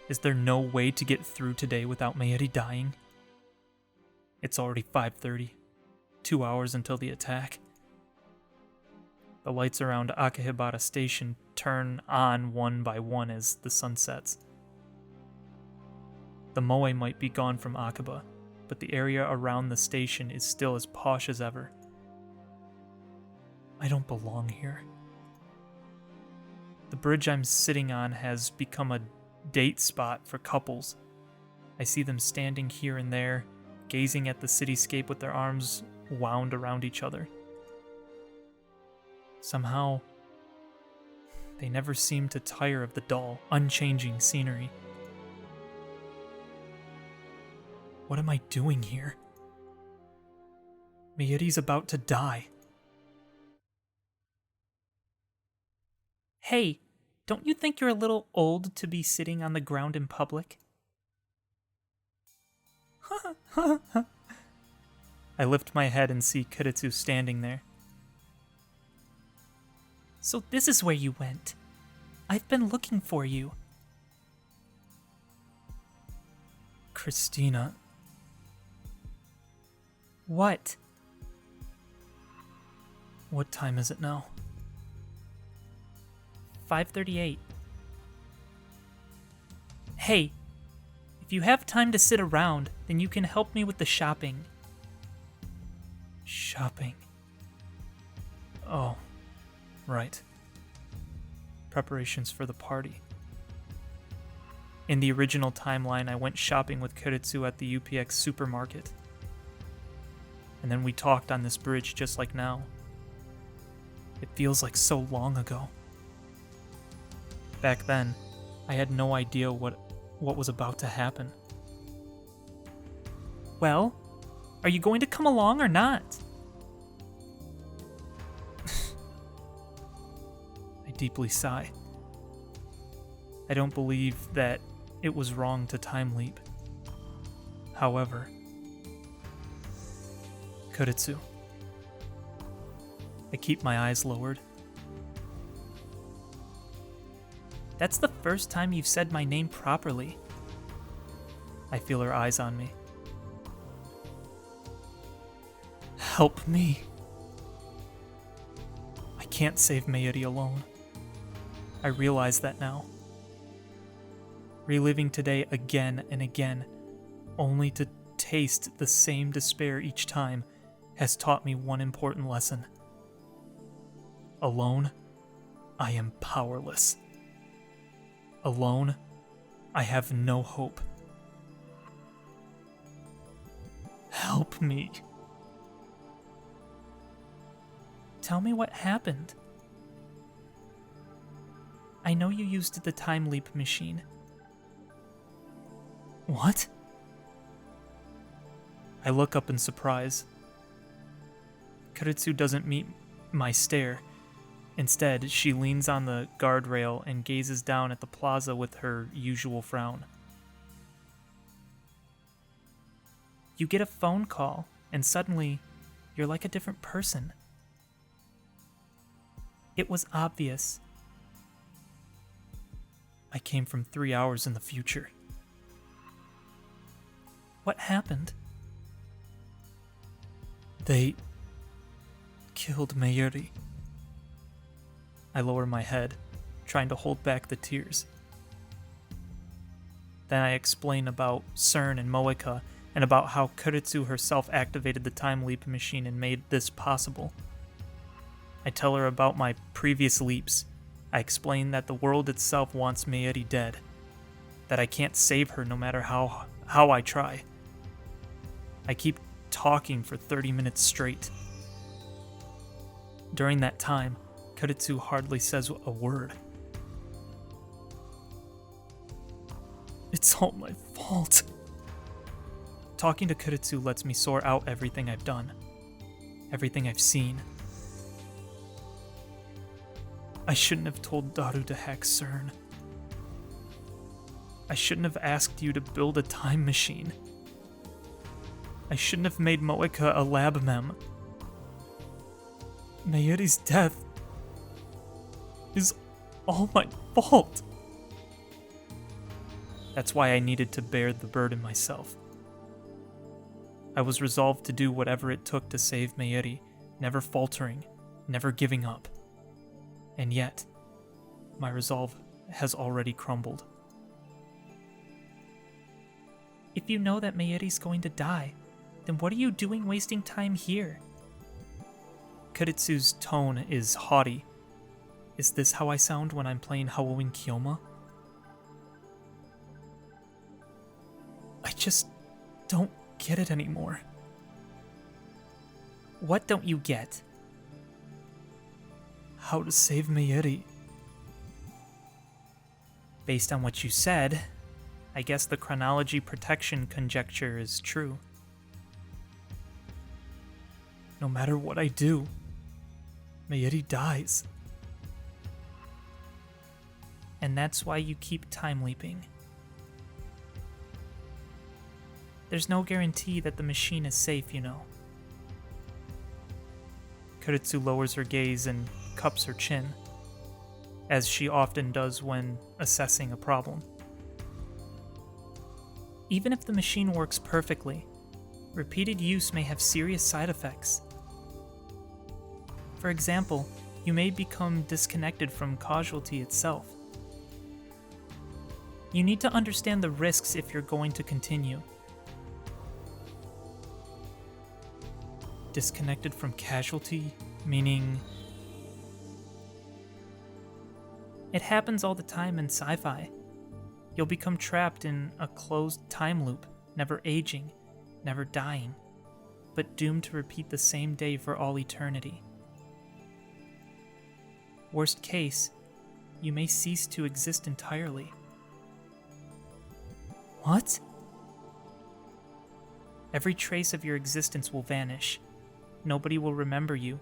Is there no way to get through today without Mayuri dying? It's already 5:30. 2 hours until the attack. The lights around Akahibara Station turn on one by one as the sun sets. The moe might be gone from Akaba, but the area around the station is still as posh as ever. I don't belong here. The bridge I'm sitting on has become a date spot for couples. I see them standing here and there, gazing at the cityscape with their arms wound around each other. Somehow, they never seem to tire of the dull, unchanging scenery. What am I doing here? Mayuri's about to die. "Hey, don't you think you're a little old to be sitting on the ground in public?" I lift my head and see Kuretsu standing there. "So this is where you went. I've been looking for you." "Christina." "What?" What time is it now? 5:38. Hey, if you have time to sit around, then you can help me with the shopping. Shopping. Oh, right. Preparations for the party. In the original timeline, I went shopping with Kuretsu at the UPX supermarket. And then we talked on this bridge just like now. It feels like so long ago. Back then, I had no idea what was about to happen. Well, are you going to come along or not? I deeply sigh. I don't believe that it was wrong to time leap. However, Kuretsu. I keep my eyes lowered. That's the first time you've said my name properly. I feel her eyes on me. Help me. I can't save Mayuri alone. I realize that now. Reliving today again and again, only to taste the same despair each time, has taught me one important lesson. Alone, I am powerless. Alone, I have no hope. Help me. Tell me what happened. I know you used the time leap machine. What? I look up in surprise. Kuretsu doesn't meet my stare. Instead, she leans on the guardrail and gazes down at the plaza with her usual frown. You get a phone call, and suddenly, you're like a different person. It was obvious. I came from 3 hours in the future. What happened? They killed Mayuri. I lower my head, trying to hold back the tears. Then I explain about CERN and Moeka, and about how Kuretsu herself activated the time leap machine and made this possible. I tell her about my previous leaps. I explain that the world itself wants Mayuri dead, that I can't save her no matter how I try. I keep talking for 30 minutes straight. During that time, Kuretsu hardly says a word. It's all my fault. Talking to Kuretsu lets me sort out everything I've done, everything I've seen. I shouldn't have told Daru to hack CERN. I shouldn't have asked you to build a time machine. I shouldn't have made Moeka a lab mem. Mayuri's death is all my fault. That's why I needed to bear the burden myself. I was resolved to do whatever it took to save Mayuri, never faltering, never giving up. And yet, my resolve has already crumbled. If you know that Mayuri's going to die, then what are you doing wasting time here? Kuretsu's tone is haughty. Is this how I sound when I'm playing Halloween Kyoma? I just don't get it anymore. What don't you get? How to save Mayuri. Based on what you said, I guess the chronology protection conjecture is true. No matter what I do, Mayuri dies. And that's why you keep time leaping. There's no guarantee that the machine is safe, you know. Kuretsu lowers her gaze and cups her chin, as she often does when assessing a problem. Even if the machine works perfectly, repeated use may have serious side effects. For example, you may become disconnected from casualty itself. You need to understand the risks if you're going to continue. Disconnected from casualty, meaning... It happens all the time in sci-fi. You'll become trapped in a closed time loop, never aging, never dying, but doomed to repeat the same day for all eternity. Worst case, you may cease to exist entirely. What? Every trace of your existence will vanish. Nobody will remember you,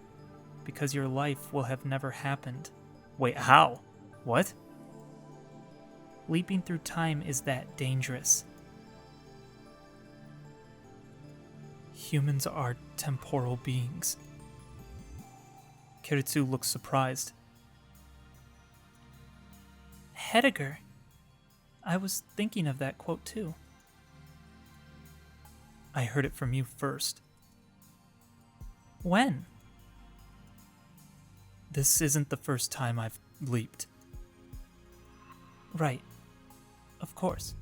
because your life will have never happened. Wait, how? What? Leaping through time is that dangerous. Humans are temporal beings. Kiritsu looks surprised. Heidegger. I was thinking of that quote too. I heard it from you first. When? This isn't the first time I've leaped. Right. Of course.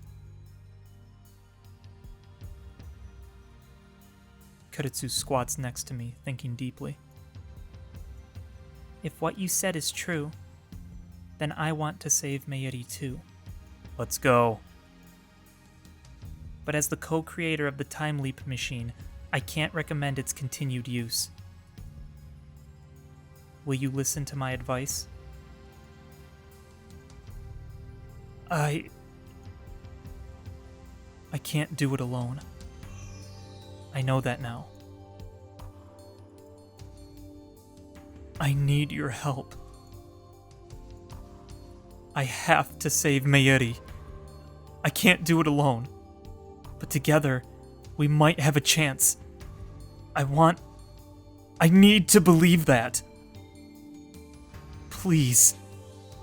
Kiritsu squats next to me, thinking deeply. If what you said is true, then I want to save Mayuri too. Let's go. But as the co-creator of the time leap machine, I can't recommend its continued use. Will you listen to my advice? I can't do it alone. I know that now. I need your help. I have to save Mayuri. I can't do it alone. But together, we might have a chance. I need to believe that. Please,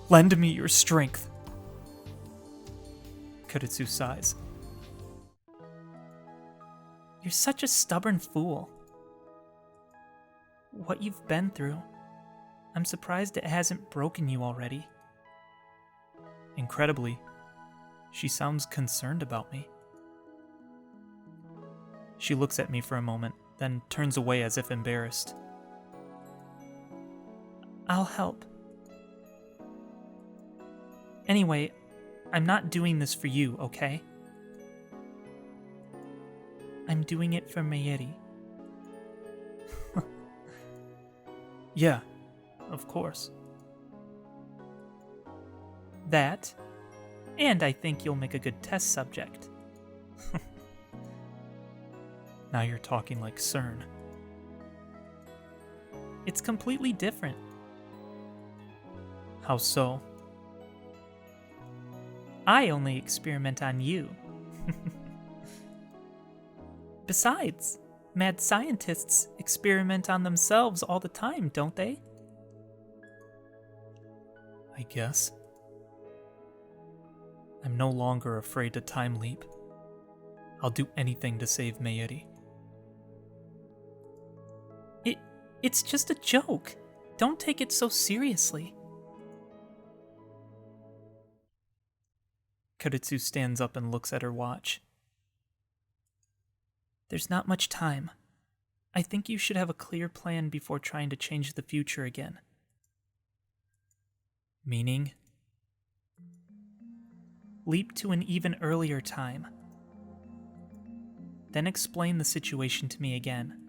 lend me your strength. Kiritsu sighs. You're such a stubborn fool. What you've been through, I'm surprised it hasn't broken you already. Incredibly, she sounds concerned about me. She looks at me for a moment, then turns away as if embarrassed. I'll help. Anyway, I'm not doing this for you, okay? I'm doing it for Mayuri. Yeah, of course. That, and I think you'll make a good test subject. Now you're talking like CERN. It's completely different. How so? I only experiment on you. Besides, mad scientists experiment on themselves all the time, don't they? I guess. I'm no longer afraid to time leap. I'll do anything to save Mayuri. It's just a joke. Don't take it so seriously. Kiritsu stands up and looks at her watch. There's not much time. I think you should have a clear plan before trying to change the future again. Meaning? Leap to an even earlier time. Then explain the situation to me again.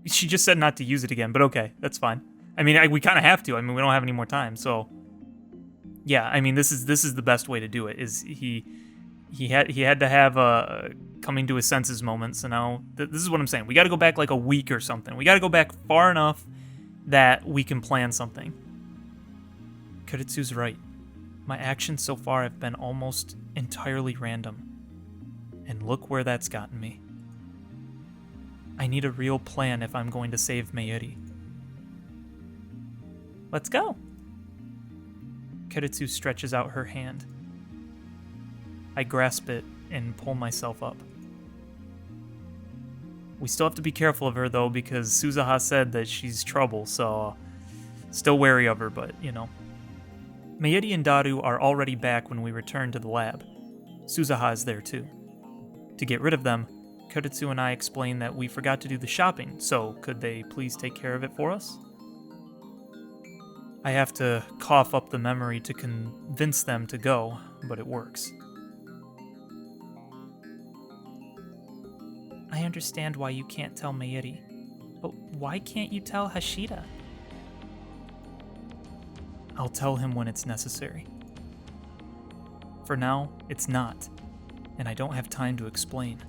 She just said not to use it again, but okay, that's fine. I mean, we kind of have to. I mean, we don't have any more time, so yeah. I mean, this is the best way to do it. Is he had to have a coming to his senses moment. So now this is what I'm saying. We got to go back like a week or something. We got to go back far enough that we can plan something. Kiritsu's right. My actions so far have been almost entirely random. And look where that's gotten me. I need a real plan if I'm going to save Mayuri. Let's go. Kiritsu stretches out her hand. I grasp it and pull myself up. We still have to be careful of her, though, because Suzuha said that she's trouble, so still wary of her, but, you know. Mayuri and Daru are already back when we return to the lab. Suzuha is there, too. To get rid of them, Kudetsu and I explain that we forgot to do the shopping, so could they please take care of it for us? I have to cough up the memory to convince them to go, but it works. I understand why you can't tell Mayuri, but why can't you tell Hashida? I'll tell him when it's necessary. For now, it's not, and I don't have time to explain.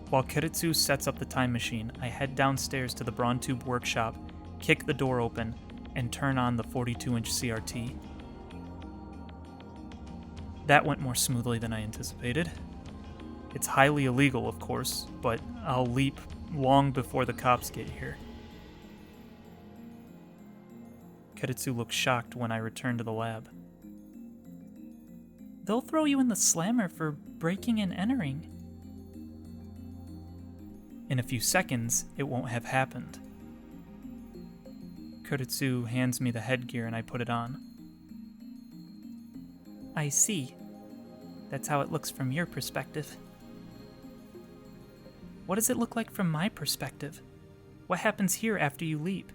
While Kudetsu sets up the time machine, I head downstairs to the Braun-tube workshop, kick the door open, and turn on the 42-inch CRT. That went more smoothly than I anticipated. It's highly illegal, of course, but I'll leap long before the cops get here. Kudetsu looks shocked when I return to the lab. They'll throw you in the slammer for breaking and entering. In a few seconds, it won't have happened. Kudetsu hands me the headgear and I put it on. I see. That's how it looks from your perspective. What does it look like from my perspective? What happens here after you leap?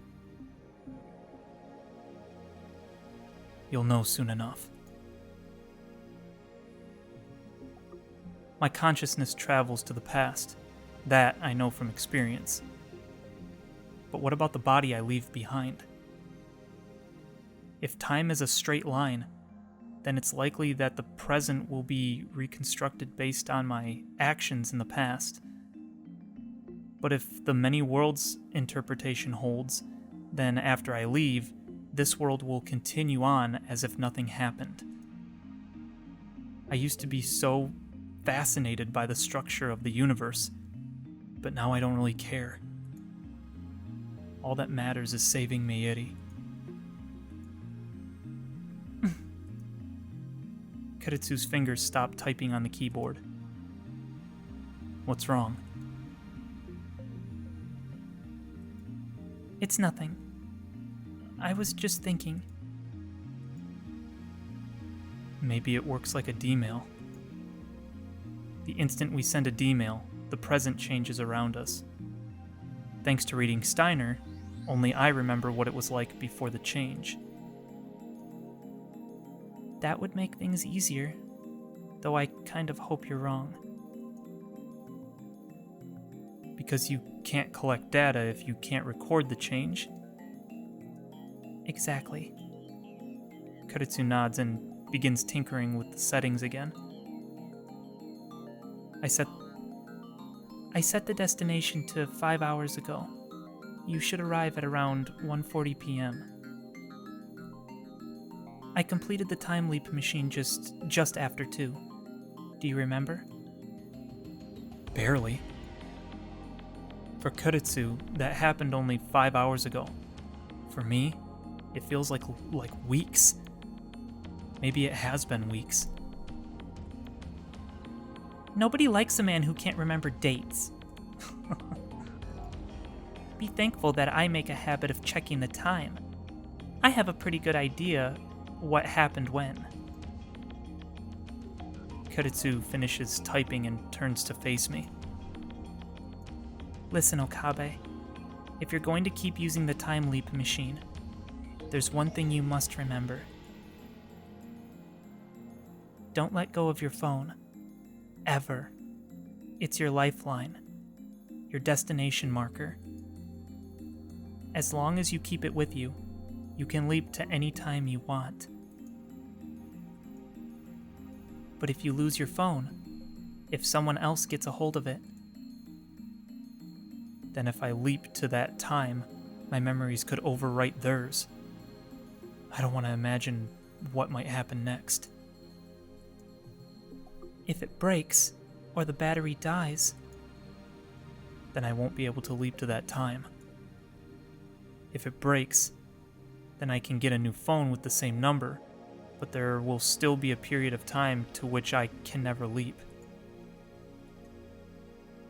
You'll know soon enough. My consciousness travels to the past. That I know from experience. But what about the body I leave behind? If time is a straight line, then it's likely that the present will be reconstructed based on my actions in the past. But if the many worlds interpretation holds, then after I leave, this world will continue on as if nothing happened. I used to be so fascinated by the structure of the universe, but now I don't really care. All that matters is saving Mayuri. Kudetsu's fingers stop typing on the keyboard. What's wrong? It's nothing. I was just thinking. Maybe it works like a D-mail. The instant we send a D-mail, the present changes around us. Thanks to reading Steiner, only I remember what it was like before the change. That would make things easier, though I kind of hope you're wrong. Because you can't collect data if you can't record the change? Exactly. Kudetsu nods and begins tinkering with the settings again. I set the destination to 5 hours ago. You should arrive at around 1:40 p.m. I completed the time leap machine just after 2. Do you remember? Barely. For Kudetsu, that happened only 5 hours ago. For me, it feels like weeks. Maybe it has been weeks. Nobody likes a man who can't remember dates. Be thankful that I make a habit of checking the time. I have a pretty good idea what happened when. Kudetsu finishes typing and turns to face me. Listen, Okabe. If you're going to keep using the time leap machine, there's one thing you must remember. Don't let go of your phone. Ever. It's your lifeline. Your destination marker. As long as you keep it with you, you can leap to any time you want. But if you lose your phone, if someone else gets a hold of it, then if I leap to that time, my memories could overwrite theirs. I don't want to imagine what might happen next. If it breaks, or the battery dies, then I won't be able to leap to that time. If it breaks, then I can get a new phone with the same number, but there will still be a period of time to which I can never leap.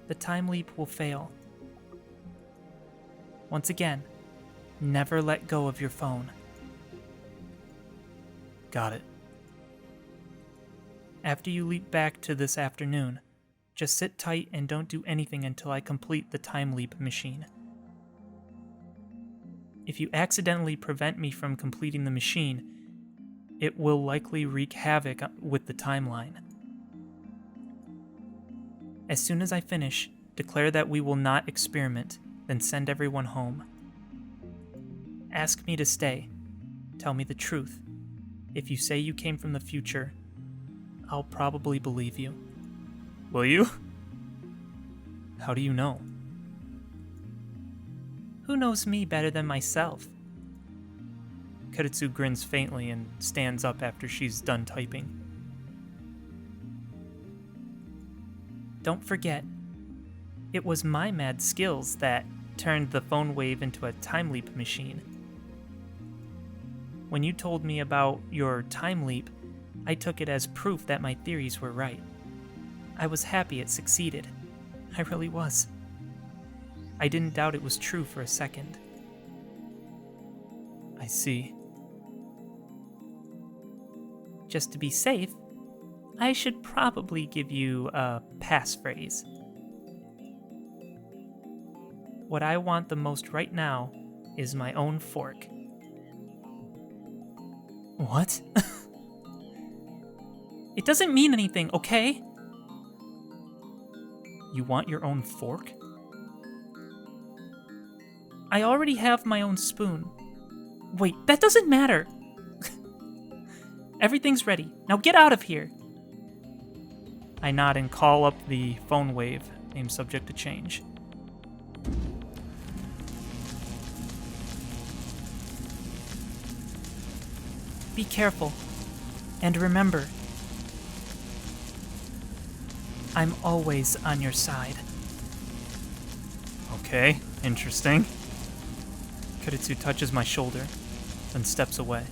the time leap will fail. Once again, never let go of your phone. Got it. After you leap back to this afternoon, just sit tight and don't do anything until I complete the time leap machine. If you accidentally prevent me from completing the machine, it will likely wreak havoc with the timeline. As soon as I finish, declare that we will not experiment, then send everyone home. Ask me to stay. Tell me the truth. If you say you came from the future, I'll probably believe you. Will you? How do you know? Who knows me better than myself? Keiretsu grins faintly and stands up after she's done typing. Don't forget, it was my mad skills that turned the phone wave into a time leap machine. When you told me about your time leap, I took it as proof that my theories were right. I was happy it succeeded. I really was. I didn't doubt it was true for a second. I see. Just to be safe, I should probably give you a passphrase. What I want the most right now is my own fork. What? It doesn't mean anything, okay? You want your own fork? I already have my own spoon. Wait, that doesn't matter. Everything's ready. Now get out of here. I nod and call up the phone wave, name subject to change. Be careful. And remember, I'm always on your side. Okay, interesting. Keiretsu touches my shoulder, then steps away.